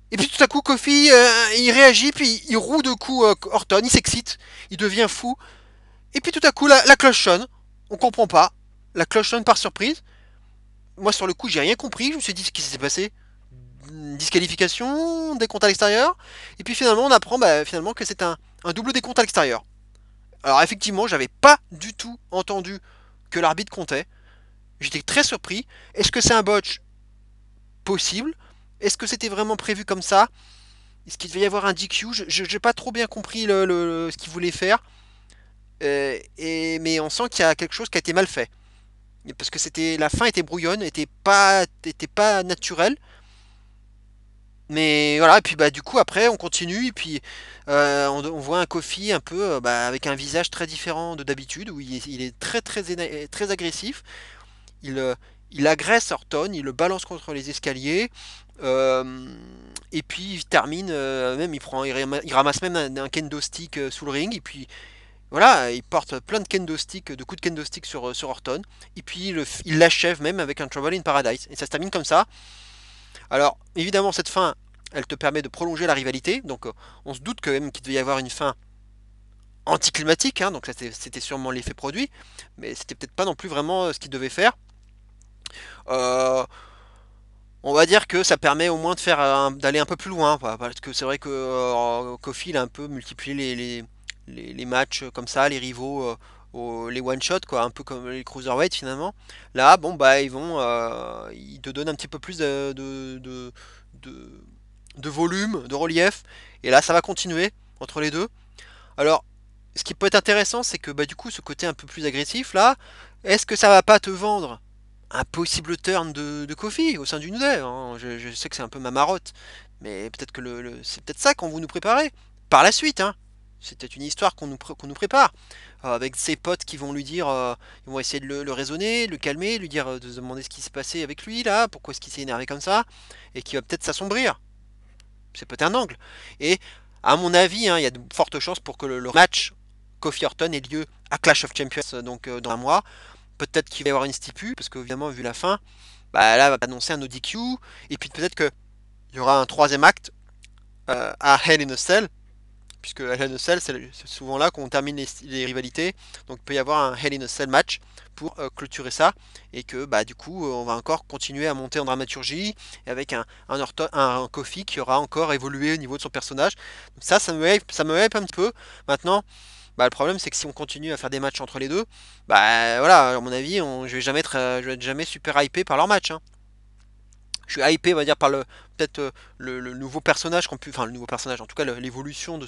Et puis tout à coup, Kofi, il réagit, puis il roue de coups Orton, il s'excite, il devient fou. Et puis tout à coup, la cloche sonne. On comprend pas. La cloche sonne par surprise. Moi, sur le coup, j'ai rien compris. Je me suis dit, qu'est-ce qui s'est passé? Disqualification, décompte à l'extérieur. Et puis finalement, on apprend finalement que c'est un double décompte à l'extérieur. Alors effectivement, j'avais pas du tout entendu que l'arbitre comptait. J'étais très surpris. Est-ce que c'est un botch possible? Est-ce que c'était vraiment prévu comme ça? Est-ce qu'il devait y avoir un DQ? Je n'ai pas trop bien compris ce qu'il voulait faire. Mais on sent qu'il y a quelque chose qui a été mal fait. Parce que la fin était brouillonne, était pas naturelle. Mais voilà, et puis bah du coup après on continue et puis on voit un Kofi un peu avec un visage très différent de d'habitude où il est très très agressif. Il, euh, il agresse Orton, il le balance contre les escaliers. euh, et puis il termine, même il ramasse même un kendo stick sous le ring. Et puis voilà, il porte plein de coups de kendo stick sur Orton. Et puis il l'achève même avec un Trouble in Paradise. Et ça se termine comme ça. Alors évidemment cette fin, elle te permet de prolonger la rivalité. Donc on se doute quand même qu'il devait y avoir une fin anticlimatique. Hein, donc c'était sûrement l'effet produit. Mais c'était peut-être pas non plus vraiment ce qu'il devait faire. Euh, on va dire que ça permet au moins de faire d'aller un peu plus loin, parce que c'est vrai que Kofi il a un peu multiplié les matchs comme ça, les rivaux, les one shot quoi, un peu comme les cruiserweight finalement. Là, bon bah ils te donnent un petit peu plus de, de volume, de relief, et là ça va continuer entre les deux. Alors, ce qui peut être intéressant, c'est que bah du coup ce côté un peu plus agressif là, est-ce que ça va pas te vendre un possible turn de Kofi au sein du New Day, hein. Je sais que c'est un peu ma marotte, mais peut-être que c'est peut-être ça qu'on vous nous préparer par la suite. Hein. C'est peut-être une histoire qu'on nous prépare. Avec ses potes qui vont lui dire, ils vont essayer de le raisonner, le calmer, lui dire, de se demander ce qui s'est passé avec lui là, pourquoi est-ce qu'il s'est énervé comme ça, et qui va peut-être s'assombrir. C'est peut-être un angle. Et à mon avis, hein, il y a de fortes chances pour que le match Kofi Orton ait lieu à Clash of Champions, donc dans un mois. Peut-être qu'il va y avoir une stipu, parce qu'évidemment, vu la fin, bah là, va annoncer un ODQ, et puis peut-être qu'il y aura un troisième acte à Hell in a Cell, puisque Hell in a Cell, c'est souvent là qu'on termine les rivalités, donc il peut y avoir un Hell in a Cell match pour clôturer ça, et que bah du coup, on va encore continuer à monter en dramaturgie, et avec un Kofi qui aura encore évolué au niveau de son personnage. Donc ça me hype un petit peu. Maintenant, bah, le problème, c'est que si on continue à faire des matchs entre les deux, bah voilà, à mon avis, je vais être jamais super hypé par leur match. Hein. Je suis hypé, on va dire, par peut-être le nouveau personnage enfin le nouveau personnage, en tout cas l'évolution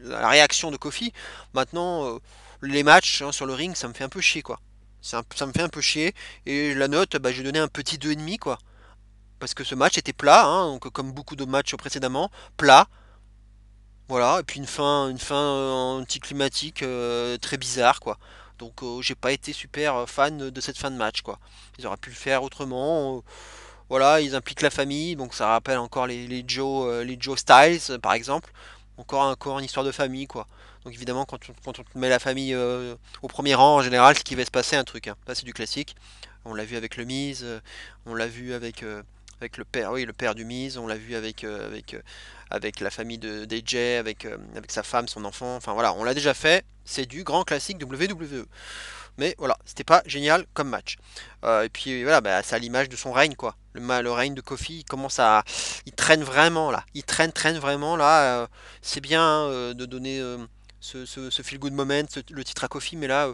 la réaction de Kofi. Maintenant, les matchs hein, sur le ring, ça me fait un peu chier, quoi. Ça me fait un peu chier. Et la note, bah, j'ai donné un petit 2,5 quoi. Parce que ce match était plat, hein, donc comme beaucoup de matchs précédemment, plat. Voilà, et puis une fin anticlimatique très bizarre, quoi. Donc j'ai pas été super fan de cette fin de match, quoi. Ils auraient pu le faire autrement. Voilà, ils impliquent la famille, donc ça rappelle encore les Joe Styles, par exemple. encore une histoire de famille, quoi. Donc évidemment, quand on te met la famille au premier rang, en général, ce qui va se passer, un truc. Hein. Ça, c'est du classique. On l'a vu avec le Miz, on l'a vu avec le père, oui, le père du Miz, on l'a vu avec la famille de d'AJ, avec sa femme, son enfant. Enfin voilà, on l'a déjà fait. C'est du grand classique WWE. Mais voilà, c'était pas génial comme match. Et puis voilà, bah, c'est à l'image de son règne, quoi. Le règne de Kofi, il commence à. Il traîne vraiment là. Il traîne vraiment là. C'est bien de donner ce feel good moment, le titre à Kofi, mais là,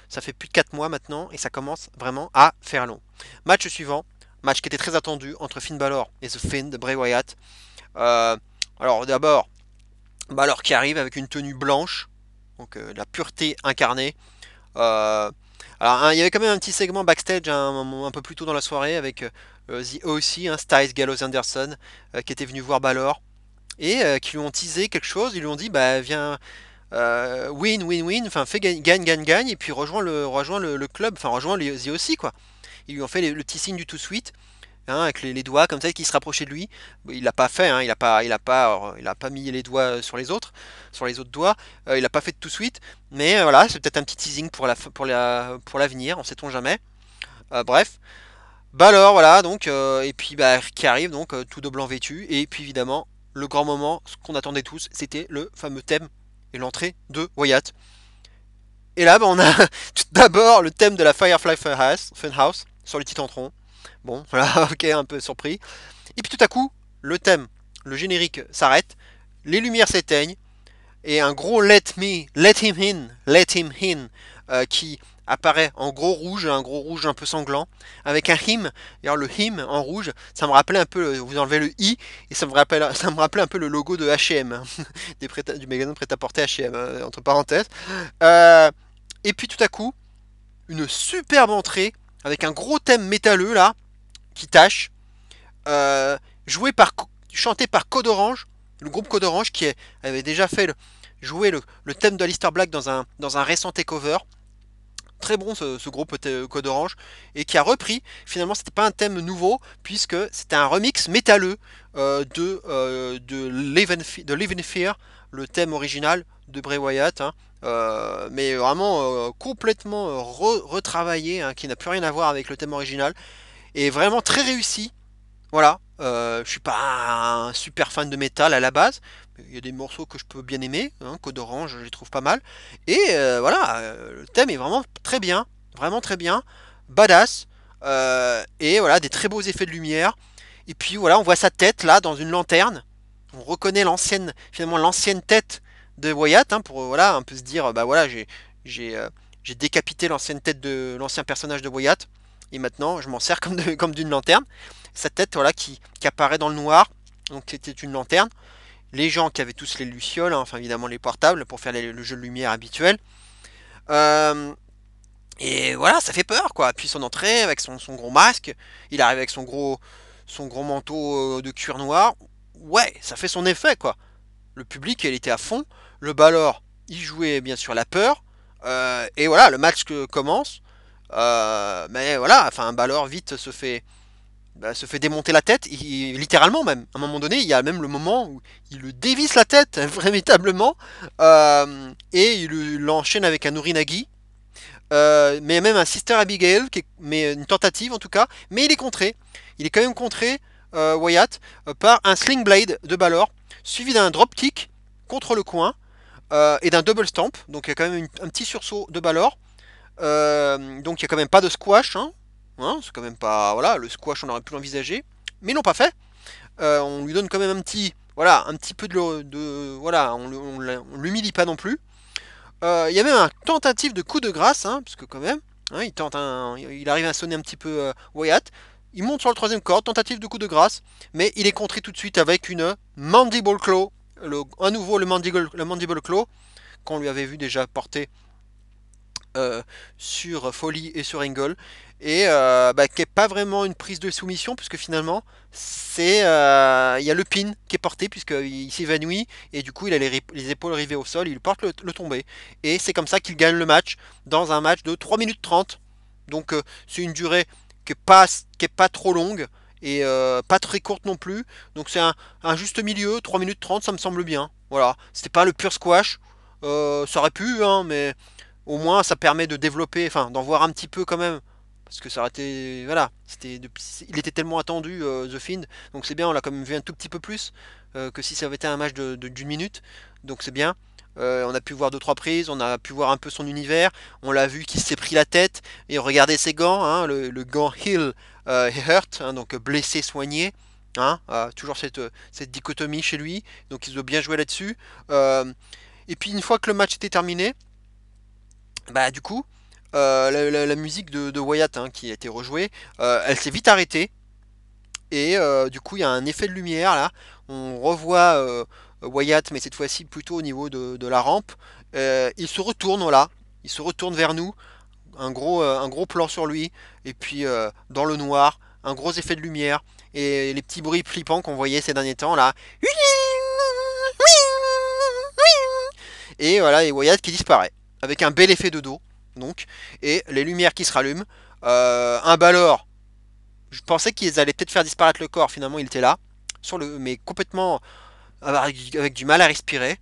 ça fait plus de 4 mois maintenant et ça commence vraiment à faire long. Match suivant, match qui était très attendu entre Finn Balor et The Fiend de Bray Wyatt. Euh, alors d'abord, Balor qui arrive avec une tenue blanche, donc la pureté incarnée. Euh, alors, hein, il y avait quand même un petit segment backstage un peu plus tôt dans la soirée avec The OC, hein, Styles, Gallows, Anderson, qui était venu voir Balor et qui lui ont teasé quelque chose. Ils lui ont dit, bah viens, win, win, win, enfin fais gagne, gagne, gagne, et puis rejoins le club, enfin rejoins The OC, quoi. Ils lui ont fait le petit signe du tout sweet. Hein, avec les doigts comme ça qui se rapprochaient de lui. Il l'a pas fait, hein, il a pas mis les doigts sur les autres doigts. Il a pas fait de tout suite, mais voilà, c'est peut-être un petit teasing pour l'avenir, on sait-on jamais. Bref, bah alors voilà donc et puis bah qui arrive donc tout de blanc vêtu et puis évidemment le grand moment, ce qu'on attendait tous, c'était le fameux thème et l'entrée de Wyatt. Et là, bah, on a tout d'abord le thème de la Firefly Funhouse sur le Titantron. Bon, voilà, ok, un peu surpris. Et puis tout à coup, le thème, le générique s'arrête, les lumières s'éteignent, et un gros let him in, qui apparaît en gros rouge, un gros rouge un peu sanglant, avec un him. D'ailleurs, le him en rouge, ça me rappelait un peu, vous enlevez le i, et ça me rappelait un peu le logo de H&M, du magasin de prêt-à-porter H&M, entre parenthèses. Euh, et puis tout à coup, une superbe entrée, avec un gros thème métalleux là, qui tâche, euh, joué par, chanté par Code Orange, le groupe Code Orange qui avait déjà fait jouer le thème d'Alistair Black dans un récent takeover. Très bon ce groupe Code Orange et qui a repris. Finalement, c'était pas un thème nouveau puisque c'était un remix métalleux de Live in Fear, le thème original de Bray Wyatt. Hein. Mais vraiment complètement retravaillé, hein, qui n'a plus rien à voir avec le thème original et vraiment très réussi. Voilà, je suis pas un super fan de métal à la base. Il y a des morceaux que je peux bien aimer, hein, Code Orange, je les trouve pas mal. Et voilà, le thème est vraiment très bien, badass. Et voilà, des très beaux effets de lumière. Et puis voilà, on voit sa tête là dans une lanterne. On reconnaît finalement l'ancienne tête de Wyatt, hein, pour voilà un peu se dire, bah voilà, j'ai j'ai décapité l'ancienne tête de l'ancien personnage de Wyatt. Et maintenant, je m'en sers comme d'une lanterne. Sa tête, voilà, qui apparaît dans le noir. Donc c'était une lanterne. Les gens qui avaient tous les lucioles, hein, enfin évidemment les portables pour faire le jeu de lumière habituel. Euh, et voilà, ça fait peur, quoi. Puis son entrée avec son gros masque, il arrive avec son gros manteau de cuir noir. Ouais, ça fait son effet, quoi. Le public, il était à fond. Le Balor, il jouait bien sûr la peur. Et voilà, le match commence. Mais voilà, enfin Balor vite se fait démonter la tête, littéralement même. À un moment donné, il y a même le moment où il le dévisse la tête, véritablement, et il l'enchaîne avec un Urinagi, mais même un Sister Abigail, mais une tentative en tout cas, mais il est contré. Il est quand même contré, Wyatt, par un Sling Blade de Balor, suivi d'un dropkick contre le coin, et d'un double stamp, donc il y a quand même un petit sursaut de Balor, donc il y a quand même pas de squash, hein. Hein, c'est quand même pas. Voilà, le squash on aurait pu l'envisager. Mais ils l'ont pas fait. On lui donne quand même un petit. Voilà, un petit peu voilà, on l'humilie pas non plus. Il y a même un tentative de coup de grâce, hein, parce que quand même, hein, il arrive à sonner un petit peu Wyatt. Il monte sur le troisième corps, tentative de coup de grâce, mais il est contré tout de suite avec une Mandible Claw. À nouveau le Mandible Claw, qu'on lui avait vu déjà porter sur Foley et sur Angle, et bah, qui est pas vraiment une prise de soumission puisque finalement c'est il y a le pin qui est porté puisqu'il s'évanouit et du coup il a les épaules rivées au sol, il porte le tombé et c'est comme ça qu'il gagne le match dans un match de 3 minutes 30. Donc c'est une durée qui est pas trop longue et pas très courte non plus. Donc c'est un juste milieu, 3 minutes 30, ça me semble bien. Voilà, c'était pas le pur squash. Ça aurait pu, hein, mais au moins ça permet de développer, enfin d'en voir un petit peu quand même. Parce que ça aurait été. Voilà, il était tellement attendu, The Fiend. Donc c'est bien, on l'a quand même vu un tout petit peu plus que si ça avait été un match d'une minute. Donc c'est bien. On a pu voir deux trois prises, on a pu voir un peu son univers, on l'a vu qu'il s'est pris la tête et regardez ses gants, hein, le gant heal hurt, hein, donc blessé soigné, hein, toujours cette dichotomie chez lui, donc il doit bien jouer là-dessus. Euh, et puis une fois que le match était terminé, bah du coup la musique de Wyatt, hein, qui a été rejouée, elle s'est vite arrêtée et du coup il y a un effet de lumière là, on revoit Wyatt mais cette fois-ci plutôt au niveau de la rampe. Il se retourne là, il se retourne vers nous, un gros plan sur lui et puis dans le noir, un gros effet de lumière et les petits bruits flippants qu'on voyait ces derniers temps là. Et voilà, et Wyatt qui disparaît avec un bel effet de dos donc, et les lumières qui se rallument. Un Balor, je pensais qu'ils allaient peut-être faire disparaître le corps, finalement il était là, mais complètement avec du mal à respirer.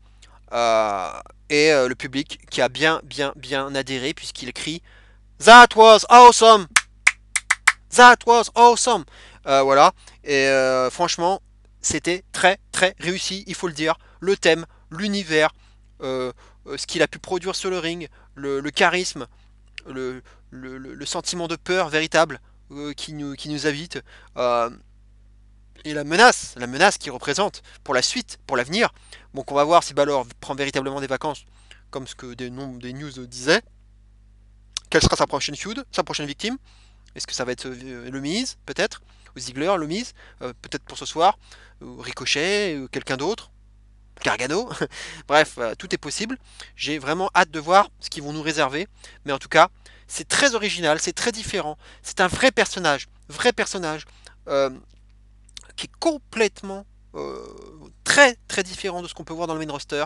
Euh, et le public qui a bien adhéré puisqu'il crie That was awesome! That was awesome! Voilà, et franchement, c'était très réussi, il faut le dire. Le thème, l'univers, euh, ce qu'il a pu produire sur le ring, le charisme, le, le sentiment de peur véritable qui nous habite. Euh, et la menace qu'il représente pour la suite, pour l'avenir. Donc on va voir si Balor prend véritablement des vacances, comme ce que des news disaient. Quelle sera sa prochaine feud, sa prochaine victime? Est-ce que ça va être le Miz, peut-être? Ou Ziggler, le Miz, peut-être pour ce soir, ou Ricochet, ou quelqu'un d'autre, Gargano. Bref, tout est possible. J'ai vraiment hâte de voir ce qu'ils vont nous réserver. Mais en tout cas, c'est très original, c'est très différent. C'est un vrai personnage, euh, qui est complètement très différent de ce qu'on peut voir dans le main roster.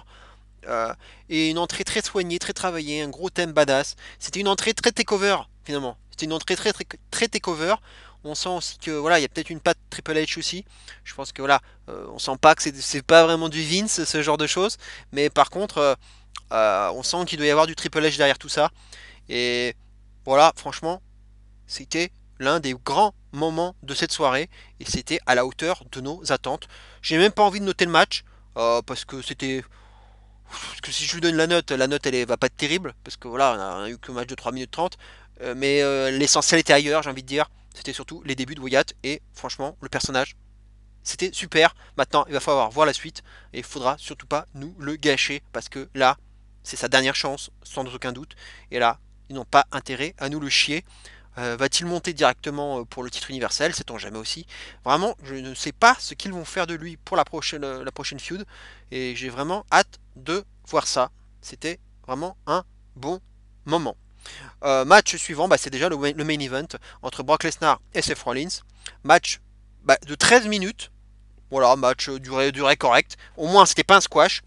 Et une entrée très soignée, très travaillée, un gros thème badass. C'était une entrée très takeover finalement. C'était une entrée très takeover. On sent aussi que voilà, il y a peut-être une patte Triple H aussi. Je pense que voilà, on sent pas que c'est pas vraiment du Vince ce genre de choses, mais par contre, on sent qu'il doit y avoir du Triple H derrière tout ça. Et voilà, franchement, c'était l'un des grands moments de cette soirée et c'était à la hauteur de nos attentes. J'ai même pas envie de noter le match parce que c'était. Parce que si je lui donne la note va pas être terrible parce que voilà, on a eu que un match de 3 minutes 30. Mais l'essentiel était ailleurs, j'ai envie de dire. C'était surtout les débuts de Wyatt et franchement, le personnage, c'était super. Maintenant, il va falloir voir la suite et il faudra surtout pas nous le gâcher parce que là, c'est sa dernière chance, sans aucun doute. Et là, ils n'ont pas intérêt à nous le chier. Va-t-il monter directement pour le titre universel? Sait-on jamais aussi. Vraiment, je ne sais pas ce qu'ils vont faire de lui pour la prochaine feud. Et j'ai vraiment hâte de voir ça. C'était vraiment un bon moment. Match suivant, bah, c'est déjà le main event entre Brock Lesnar et Seth Rollins. Match de 13 minutes. Voilà, match duré correct. Au moins, c'était pas un squash.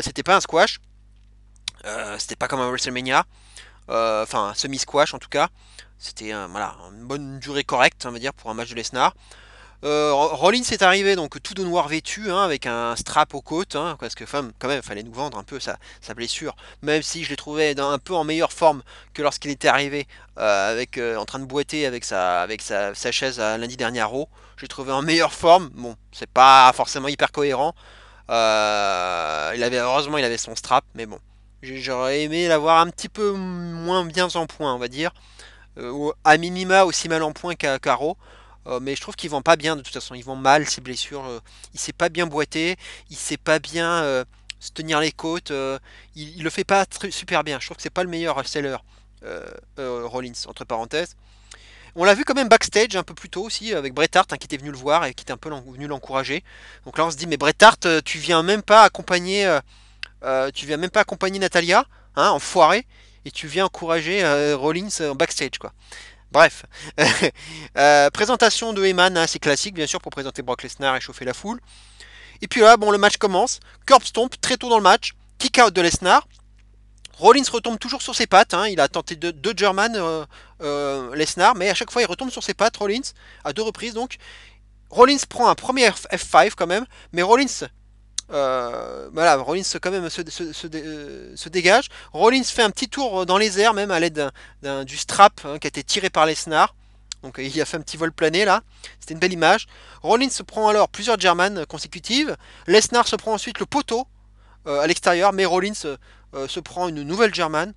C'était pas un squash. C'était pas comme un WrestleMania. Enfin, un semi-squash en tout cas. C'était voilà, une bonne durée correcte, on va dire, pour un match de Lesnar. Rollins est arrivé donc tout de noir vêtu, hein, avec un strap aux côtes, hein, parce que quand même, fallait nous vendre un peu sa blessure, même si je l'ai trouvé un peu en meilleure forme que lorsqu'il était arrivé, en train de boiter sa chaise lundi dernier à Raw. Je l'ai trouvé en meilleure forme. Bon, c'est pas forcément hyper cohérent. Heureusement, il avait son strap, mais bon, j'aurais aimé l'avoir un petit peu moins bien en point, on va dire. À minima aussi mal en point qu'à Raw. Mais je trouve qu'il vend pas bien de toute façon, il vend mal ses blessures. Il sait pas bien boiter, il sait pas bien se tenir les côtes. Il le fait pas super bien. Je trouve que c'est pas le meilleur seller, Rollins entre parenthèses. On l'a vu quand même backstage un peu plus tôt aussi avec Bret Hart, hein, qui était venu le voir et qui était un peu venu l'encourager. Donc là on se dit mais Bret Hart, tu viens même pas accompagner Natalia, hein, enfoiré, et tu viens encourager Rollins en backstage quoi. Bref, présentation de Heyman, hein, c'est classique bien sûr pour présenter Brock Lesnar et chauffer la foule. Et puis là, bon, le match commence. Curb Stomp très tôt dans le match, kick out de Lesnar. Rollins retombe toujours sur ses pattes, hein. Il a tenté deux German Lesnar, mais à chaque fois il retombe sur ses pattes, Rollins, à deux reprises donc. Rollins prend un premier F5 quand même, mais Rollins, voilà, Rollins quand même se dégage. Rollins fait un petit tour dans les airs, même à l'aide du strap hein, qui a été tiré par Lesnar. Donc il a fait un petit vol plané là, c'était une belle image. Rollins se prend alors plusieurs German consécutives. Lesnar se prend ensuite le poteau à l'extérieur, mais Rollins se prend une nouvelle German.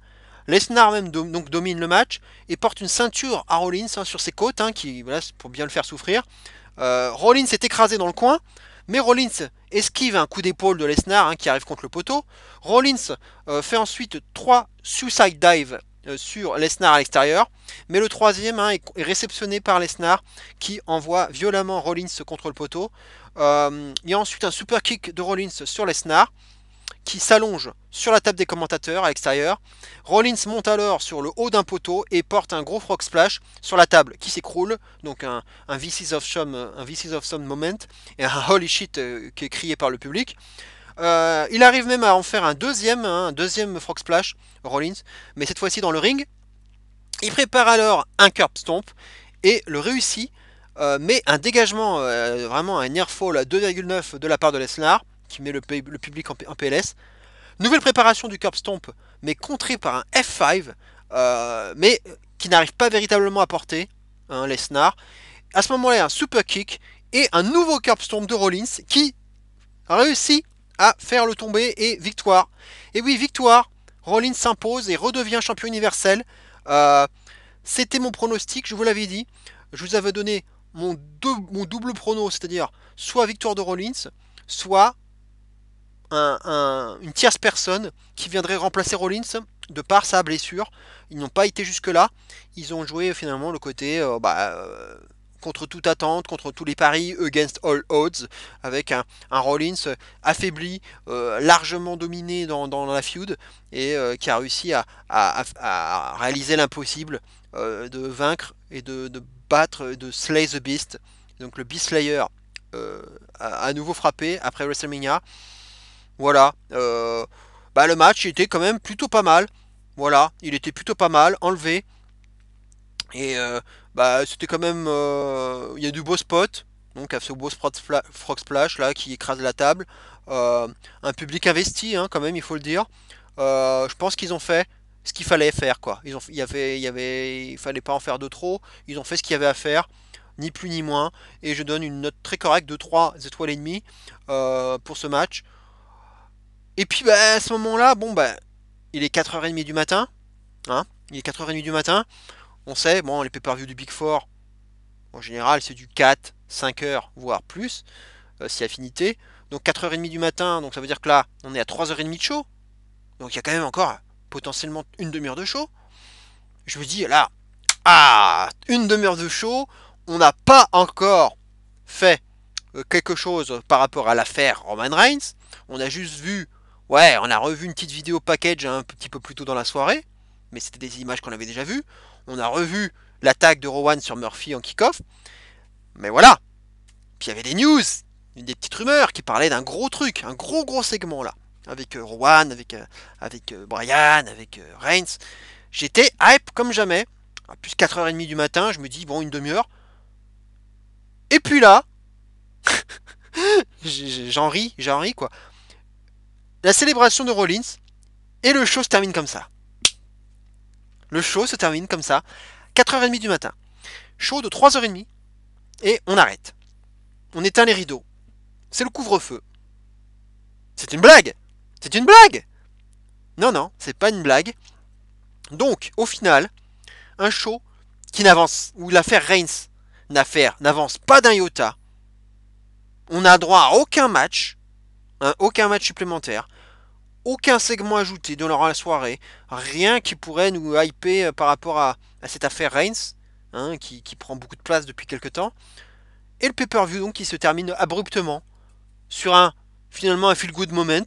Lesnar même donc domine le match et porte une ceinture à Rollins hein, sur ses côtes, hein, qui, voilà, pour bien le faire souffrir. Rollins est écrasé dans le coin, mais Rollins esquive un coup d'épaule de Lesnar hein, qui arrive contre le poteau. Rollins fait ensuite 3 suicide dives sur Lesnar à l'extérieur, mais le troisième hein, est réceptionné par Lesnar qui envoie violemment Rollins contre le poteau. Il y a ensuite un super kick de Rollins sur Lesnar qui s'allonge sur la table des commentateurs à l'extérieur. Rollins monte alors sur le haut d'un poteau et porte un gros frog splash sur la table qui s'écroule. Donc un This is awesome moment et un holy shit qui est crié par le public. Il arrive même à en faire un deuxième frog splash, Rollins, mais cette fois-ci dans le ring. Il prépare alors un curb stomp et le réussit, mais un dégagement, vraiment un nearfall à 2,9 de la part de Lesnar, qui met le public en PLS. Nouvelle préparation du curb stomp, mais contrée par un F5, mais qui n'arrive pas véritablement à porter hein, Lesnar. À ce moment-là, un super kick et un nouveau curb stomp de Rollins qui réussit à faire le tomber et victoire. Et oui, victoire. Rollins s'impose et redevient champion universel. Euh, C'était mon pronostic, je vous l'avais dit. Je vous avais donné mon double prono, c'est-à-dire soit victoire de Rollins, soit une tierce personne qui viendrait remplacer Rollins de par sa blessure. Ils n'ont pas été jusque-là. Ils ont joué finalement le côté contre toute attente, contre tous les paris, against all odds, avec un Rollins affaibli, largement dominé dans la feud, et qui a réussi à réaliser l'impossible, de vaincre et de battre, de slay the beast. Donc le Beast Slayer à nouveau frappé après WrestleMania. Voilà. Le match était quand même plutôt pas mal. Voilà, il était plutôt pas mal, enlevé. Et c'était quand même. Il y a du beau spot. Donc, à ce beau frog splash là qui écrase la table. Un public investi, hein, quand même, il faut le dire. Je pense qu'ils ont fait ce qu'il fallait faire, quoi. Il fallait pas en faire de trop. Ils ont fait ce qu'il y avait à faire, ni plus ni moins. Et je donne une note très correcte de 3 étoiles et demie pour ce match. Et puis à ce moment-là, bon il est 4h30 du matin, hein, il est 4h30 du matin, on sait, bon les pay-per-view du Big Four, en général c'est du 4, 5 heures, voire plus, si affinité, donc 4h30 du matin, donc ça veut dire que là, on est à 3h30 de show, donc il y a quand même encore potentiellement une demi-heure de show, je me dis là, une demi-heure de show, on n'a pas encore fait quelque chose par rapport à l'affaire Roman Reigns, on a juste vu. Ouais, on a revu une petite vidéo package un petit peu plus tôt dans la soirée, mais c'était des images qu'on avait déjà vues. On a revu l'attaque de Rowan sur Murphy en kick-off, mais voilà. Puis il y avait des news, des petites rumeurs qui parlaient d'un gros truc, un gros segment là, avec Rowan, avec Bryan, avec Reigns. J'étais hype comme jamais. À plus 4h30 du matin, je me dis, bon, une demi-heure. Et puis là, j'en ris quoi. La célébration de Rollins, et le show se termine comme ça. Le show se termine comme ça, 4h30 du matin. Show de 3h30, et on arrête. On éteint les rideaux. C'est le couvre-feu. C'est une blague. C'est une blague. Non, c'est pas une blague. Donc, au final, un show qui n'avance, où l'affaire Reigns n'avance pas d'un iota. On n'a droit à aucun match, hein, aucun match supplémentaire, aucun segment ajouté dans la soirée, rien qui pourrait nous hyper par rapport à cette affaire Reigns, hein, qui prend beaucoup de place depuis quelques temps. Et le pay-per-view donc qui se termine abruptement sur finalement un feel-good moment.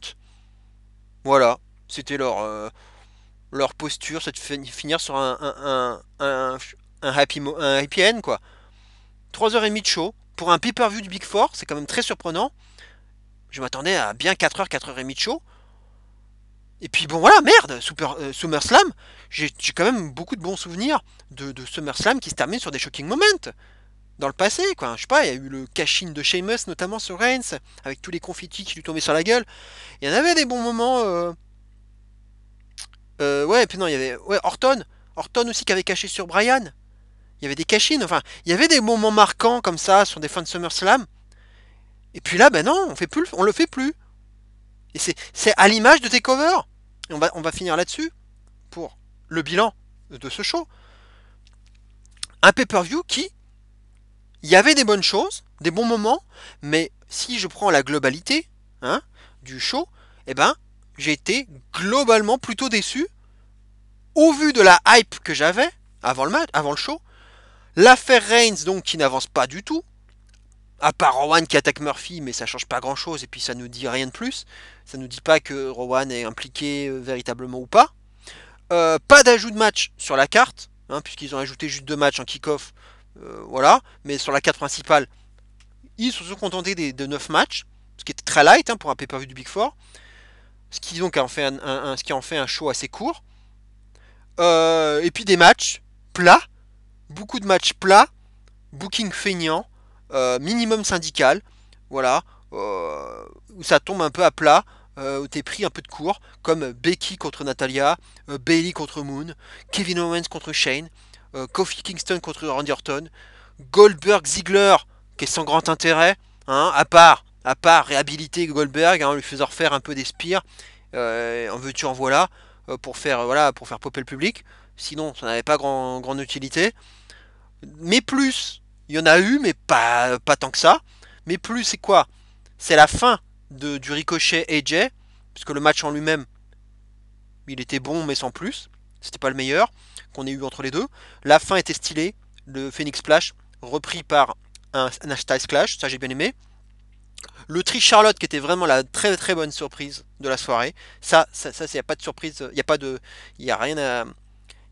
Voilà, c'était leur posture, c'est de finir sur un happy end quoi. 3h30 de show pour un pay-per-view du Big Four, c'est quand même très surprenant. Je m'attendais à bien 4h, 4h30 de show. Et puis bon voilà, merde, SummerSlam, j'ai quand même beaucoup de bons souvenirs de SummerSlam qui se termine sur des shocking moments dans le passé, quoi. Je sais pas, il y a eu le cash-in de Sheamus notamment sur Reigns, avec tous les confettis qui lui tombaient sur la gueule. Il y en avait des bons moments. Ouais, et puis non, il y avait Orton. Orton aussi qui avait caché sur Bryan. Il y avait des cash-in, enfin, il y avait des moments marquants comme ça sur des fins de SummerSlam. Et puis là, ben non, on le fait plus. Et c'est à l'image de Takeover. Et on va finir là-dessus pour le bilan de ce show. Un pay-per-view qui, il y avait des bonnes choses, des bons moments, mais si je prends la globalité hein, du show, eh ben, j'ai été globalement plutôt déçu au vu de la hype que j'avais avant le match, avant le show. L'affaire Reigns donc qui n'avance pas du tout, à part Rowan qui attaque Murphy, mais ça change pas grand chose et puis ça nous dit rien de plus. Ça nous dit pas que Rowan est impliqué véritablement ou pas. Pas d'ajout de match sur la carte, hein, puisqu'ils ont ajouté juste 2 matchs en kick-off. Voilà, mais sur la carte principale, ils se sont contentés de 9 matchs, ce qui était très light hein, pour un pay-per-view du Big Four, ce qui donc ce qui en fait un show assez court. Et puis des matchs plats, beaucoup de matchs plats, booking feignant, minimum syndical, voilà, où ça tombe un peu à plat, où t'es pris un peu de court, comme Becky contre Natalia, Bayley contre Moon, Kevin Owens contre Shane, Kofi Kingston contre Randy Orton, Goldberg Ziggler, qui est sans grand intérêt, hein, à part réhabiliter Goldberg, hein, en lui faisant refaire un peu des spires, en veux-tu en voilà, pour faire popper le public. Sinon, ça n'avait pas grande utilité. Mais plus, il y en a eu, mais pas tant que ça. Mais plus, c'est quoi? C'est la fin du Ricochet AJ, puisque le match en lui-même, il était bon, mais sans plus. C'était pas le meilleur qu'on ait eu entre les deux. La fin était stylée, le Phoenix Splash, repris par un Styles Clash, ça j'ai bien aimé. Le Trish Charlotte qui était vraiment la très très bonne surprise de la soirée. Ça, il n'y a pas de surprise, il y a pas de, il y a rien à,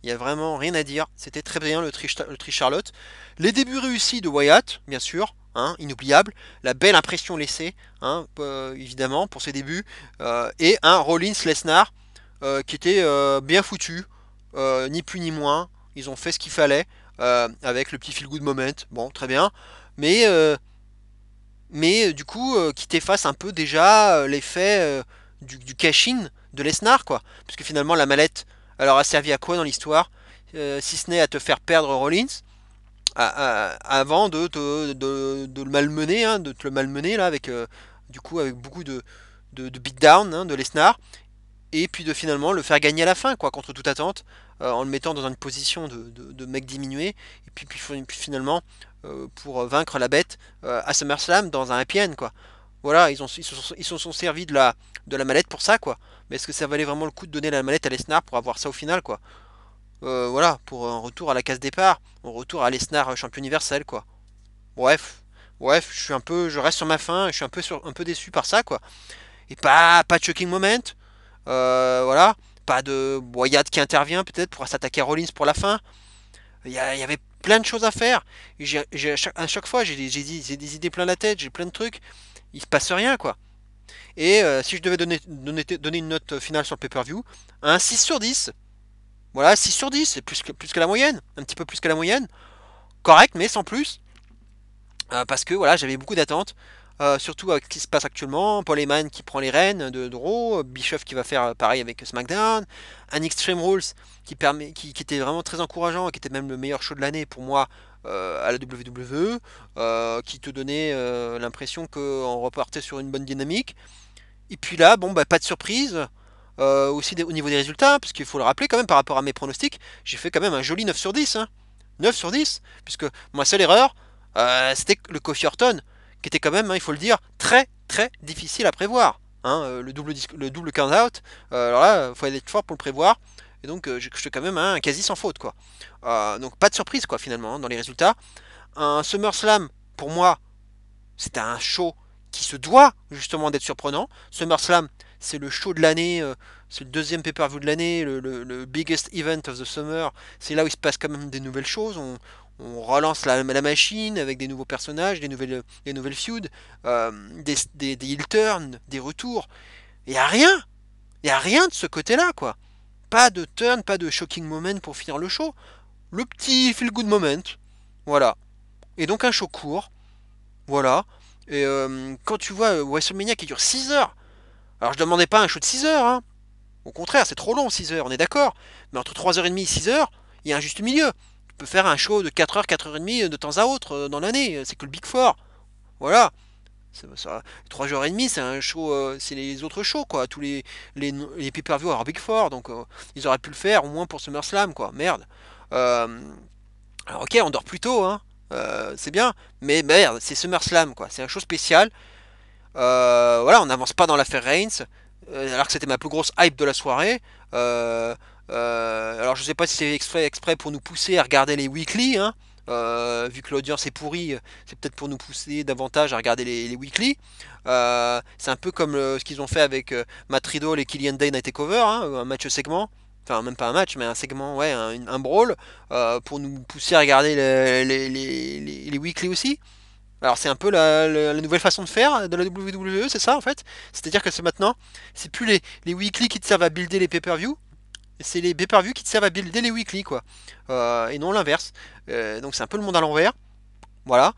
il y a vraiment rien à dire. C'était très bien le Trish Charlotte. Les débuts réussis de Wyatt, bien sûr, hein, inoubliable. La belle impression laissée, hein, évidemment, pour ses débuts. Et un Rollins Lesnar qui était bien foutu, ni plus ni moins. Ils ont fait ce qu'il fallait avec le petit feel good moment. Bon, très bien. Mais, du coup, qui t'efface un peu déjà l'effet du cash-in de Lesnar, quoi. Parce que finalement, la mallette, alors a servi à quoi dans l'histoire si ce n'est à te faire perdre Rollins avant de le malmener, hein, de te le malmener là avec du coup avec beaucoup de beatdown hein, de Lesnar et puis de finalement le faire gagner à la fin quoi contre toute attente en le mettant dans une position de mec diminué et puis finalement pour vaincre la bête à SummerSlam dans un happy end quoi. Voilà, ils se sont servis de la mallette pour ça quoi. Mais est-ce que ça valait vraiment le coup de donner la mallette à Lesnar pour avoir ça au final quoi? Voilà, pour un retour à la case départ, un retour à Lesnar champion universel, quoi. Bref, bref, je reste sur ma faim, je suis un peu déçu par ça, quoi. Et pas de shocking moment, voilà, pas de Wyatt qui intervient peut-être pour s'attaquer à Rollins pour la fin. Il y avait plein de choses à faire. À chaque fois, j'ai des idées plein la tête, j'ai plein de trucs. Il se passe rien, quoi. Et si je devais donner une note finale sur le pay-per-view, un 6 sur 10. Voilà, 6 sur 10, c'est plus que la moyenne, un petit peu plus que la moyenne. Correct, mais sans plus. Parce que voilà, j'avais beaucoup d'attentes. Surtout avec ce qui se passe actuellement. Paul Heyman qui prend les rênes de Raw, Bischoff qui va faire pareil avec SmackDown, un Extreme Rules qui était vraiment très encourageant, qui était même le meilleur show de l'année pour moi à la WWE, qui te donnait l'impression qu'on repartait sur une bonne dynamique. Et puis là, bon, bah, pas de surprise. Aussi au niveau des résultats, parce qu'il faut le rappeler quand même par rapport à mes pronostics, j'ai fait quand même un joli 9 sur 10. Hein. 9 sur 10, puisque ma seule erreur, c'était le Kofi Orton, qui était quand même, hein, il faut le dire, très très difficile à prévoir. Hein, le double count-out, alors là, il faut être fort pour le prévoir. Et donc, je fais quand même un quasi sans faute, quoi. Donc, pas de surprise, quoi, finalement, hein, dans les résultats. Un SummerSlam, pour moi, c'était un show qui se doit justement d'être surprenant. SummerSlam, c'est le show de l'année, c'est le deuxième pay-per-view de l'année, le biggest event of the summer. C'est là où il se passe quand même des nouvelles choses. On relance la machine avec des nouveaux personnages, des nouvelles feuds, des heel turns, des retours. Et y a rien. Il n'y a rien de ce côté-là, quoi. Pas de turn, pas de shocking moment pour finir le show. Le petit feel good moment. Voilà. Et donc un show court. Voilà. Et quand tu vois WrestleMania qui dure 6 heures. Alors je demandais pas un show de 6 heures, hein. Au contraire, c'est trop long 6 heures, on est d'accord. Mais entre 3h30 et 6 heures, il y a un juste milieu. Tu peux faire un show de 4 heures, 4h30 de temps à autre dans l'année. C'est que le Big Four. Voilà. 3h30, c'est un show, c'est les autres shows, quoi. Tous les pay-per-view à Big Four. Donc ils auraient pu le faire au moins pour SummerSlam, quoi. Merde. Euh, alors ok, on dort plus tôt, hein. C'est bien. Mais merde, c'est SummerSlam, quoi. C'est un show spécial. Voilà, on n'avance pas dans l'affaire Reigns, alors que c'était ma plus grosse hype de la soirée. Euh, alors je sais pas si c'est exprès pour nous pousser à regarder les weekly, hein. Vu que l'audience est pourrie, c'est peut-être pour nous pousser davantage à regarder les weekly. C'est un peu comme ce qu'ils ont fait avec Matt Riddle et Killian Dane à TakeOver, hein, un match segment. Enfin, même pas un match, mais un segment, ouais, un brawl, pour nous pousser à regarder les weekly aussi. Alors c'est un peu la nouvelle façon de faire de la WWE, c'est ça en fait. C'est-à-dire que c'est maintenant, c'est plus les weekly qui te servent à builder les pay-per-view, c'est les pay-per-view qui te servent à builder les weekly, quoi. Et non l'inverse. Donc c'est un peu le monde à l'envers, voilà.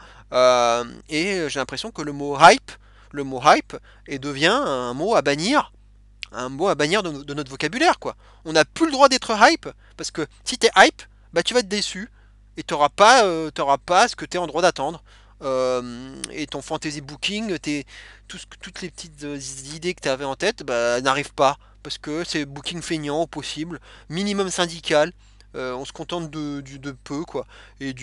Et j'ai l'impression que le mot hype, devient un mot à bannir de notre vocabulaire, quoi. On n'a plus le droit d'être hype, parce que si t'es hype, bah tu vas être déçu, et t'auras pas ce que t'es en droit d'attendre. Et ton fantasy booking, toutes les petites idées que tu avais en tête, bah, n'arrivent pas. Parce que c'est booking feignant au possible, minimum syndical. On se contente de peu, quoi. Et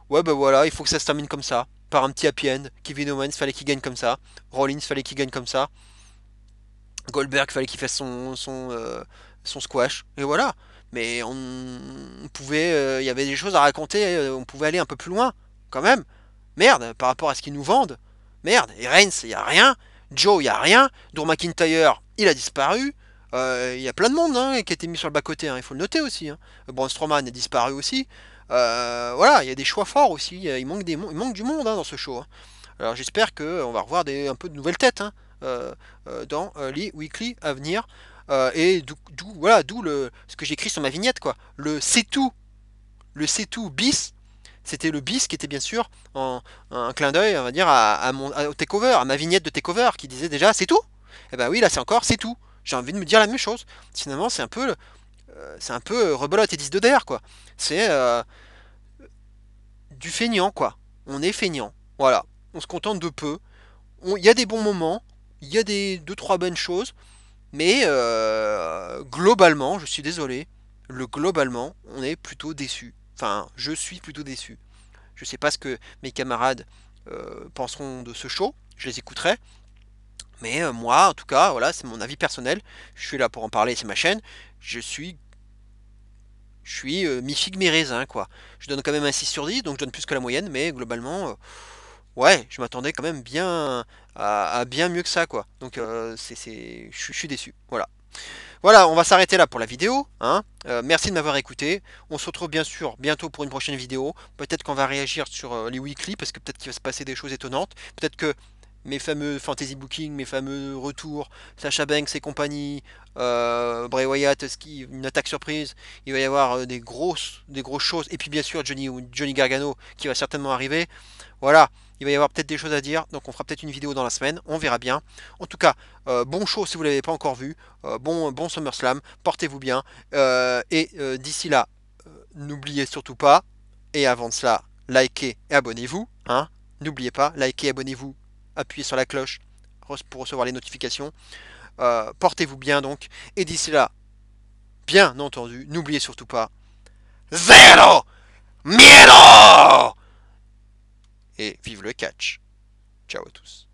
ouais, bah voilà, il faut que ça se termine comme ça. Par un petit happy end. Kevin Owens, fallait qu'il gagne comme ça. Rollins, fallait qu'il gagne comme ça. Goldberg, fallait qu'il fasse son squash. Et voilà. Mais on pouvait. Il y avait des choses à raconter. On pouvait aller un peu plus loin, quand même. Merde, par rapport à ce qu'ils nous vendent. Merde, et Reigns, il n'y a rien. Joe, il n'y a rien. Drew McIntyre, il a disparu. Il y a plein de monde, hein, qui a été mis sur le bas-côté, hein, il faut le noter aussi, hein. Braun Strowman a disparu aussi. Voilà, il y a des choix forts aussi. Il manque du monde, hein, dans ce show, hein. Alors j'espère qu'on va revoir un peu de nouvelles têtes, hein, dans les weekly à venir. Et voilà, ce que j'écris sur ma vignette, quoi. Le c'est tout bis, c'était le bis qui était bien sûr un clin d'œil, on va dire, au takeover, à ma vignette de takeover qui disait déjà c'est tout. Et ben oui, là c'est encore c'est tout. J'ai envie de me dire la même chose. Finalement, c'est un peu rebelote et 10 de der, quoi. C'est du feignant, quoi. On est feignant. Voilà. On se contente de peu. Il y a des bons moments, il y a des deux trois bonnes choses, mais globalement, je suis désolé, globalement, on est plutôt déçu. Enfin, je suis plutôt déçu. Je sais pas ce que mes camarades penseront de ce show, je les écouterai. Mais moi, en tout cas, voilà, c'est mon avis personnel. Je suis là pour en parler, c'est ma chaîne. Je suis, je suis mi-figue mi-raisin, quoi. Je donne quand même un 6 sur 10, donc je donne plus que la moyenne, mais globalement, ouais, je m'attendais quand même bien à bien mieux que ça, quoi. Donc je suis déçu. Voilà. Voilà, on va s'arrêter là pour la vidéo, hein. Merci de m'avoir écouté. On se retrouve bien sûr bientôt pour une prochaine vidéo. Peut-être qu'on va réagir sur les weekly, parce que peut-être qu'il va se passer des choses étonnantes. Peut-être que mes fameux fantasy booking, mes fameux retours, Sacha Banks et compagnie, Bray Wyatt, une attaque surprise, il va y avoir des grosses choses. Et puis bien sûr Johnny Gargano qui va certainement arriver. Voilà, il va y avoir peut-être des choses à dire, donc on fera peut-être une vidéo dans la semaine, on verra bien. En tout cas, bon show si vous ne l'avez pas encore vu, bon SummerSlam, portez-vous bien, et d'ici là, n'oubliez surtout pas, et avant de cela, likez et abonnez-vous, hein. N'oubliez pas, likez, abonnez-vous, appuyez sur la cloche pour recevoir les notifications. Portez-vous bien donc, et d'ici là, bien entendu, n'oubliez surtout pas, Zero Miedo! Et vive le catch. Ciao à tous.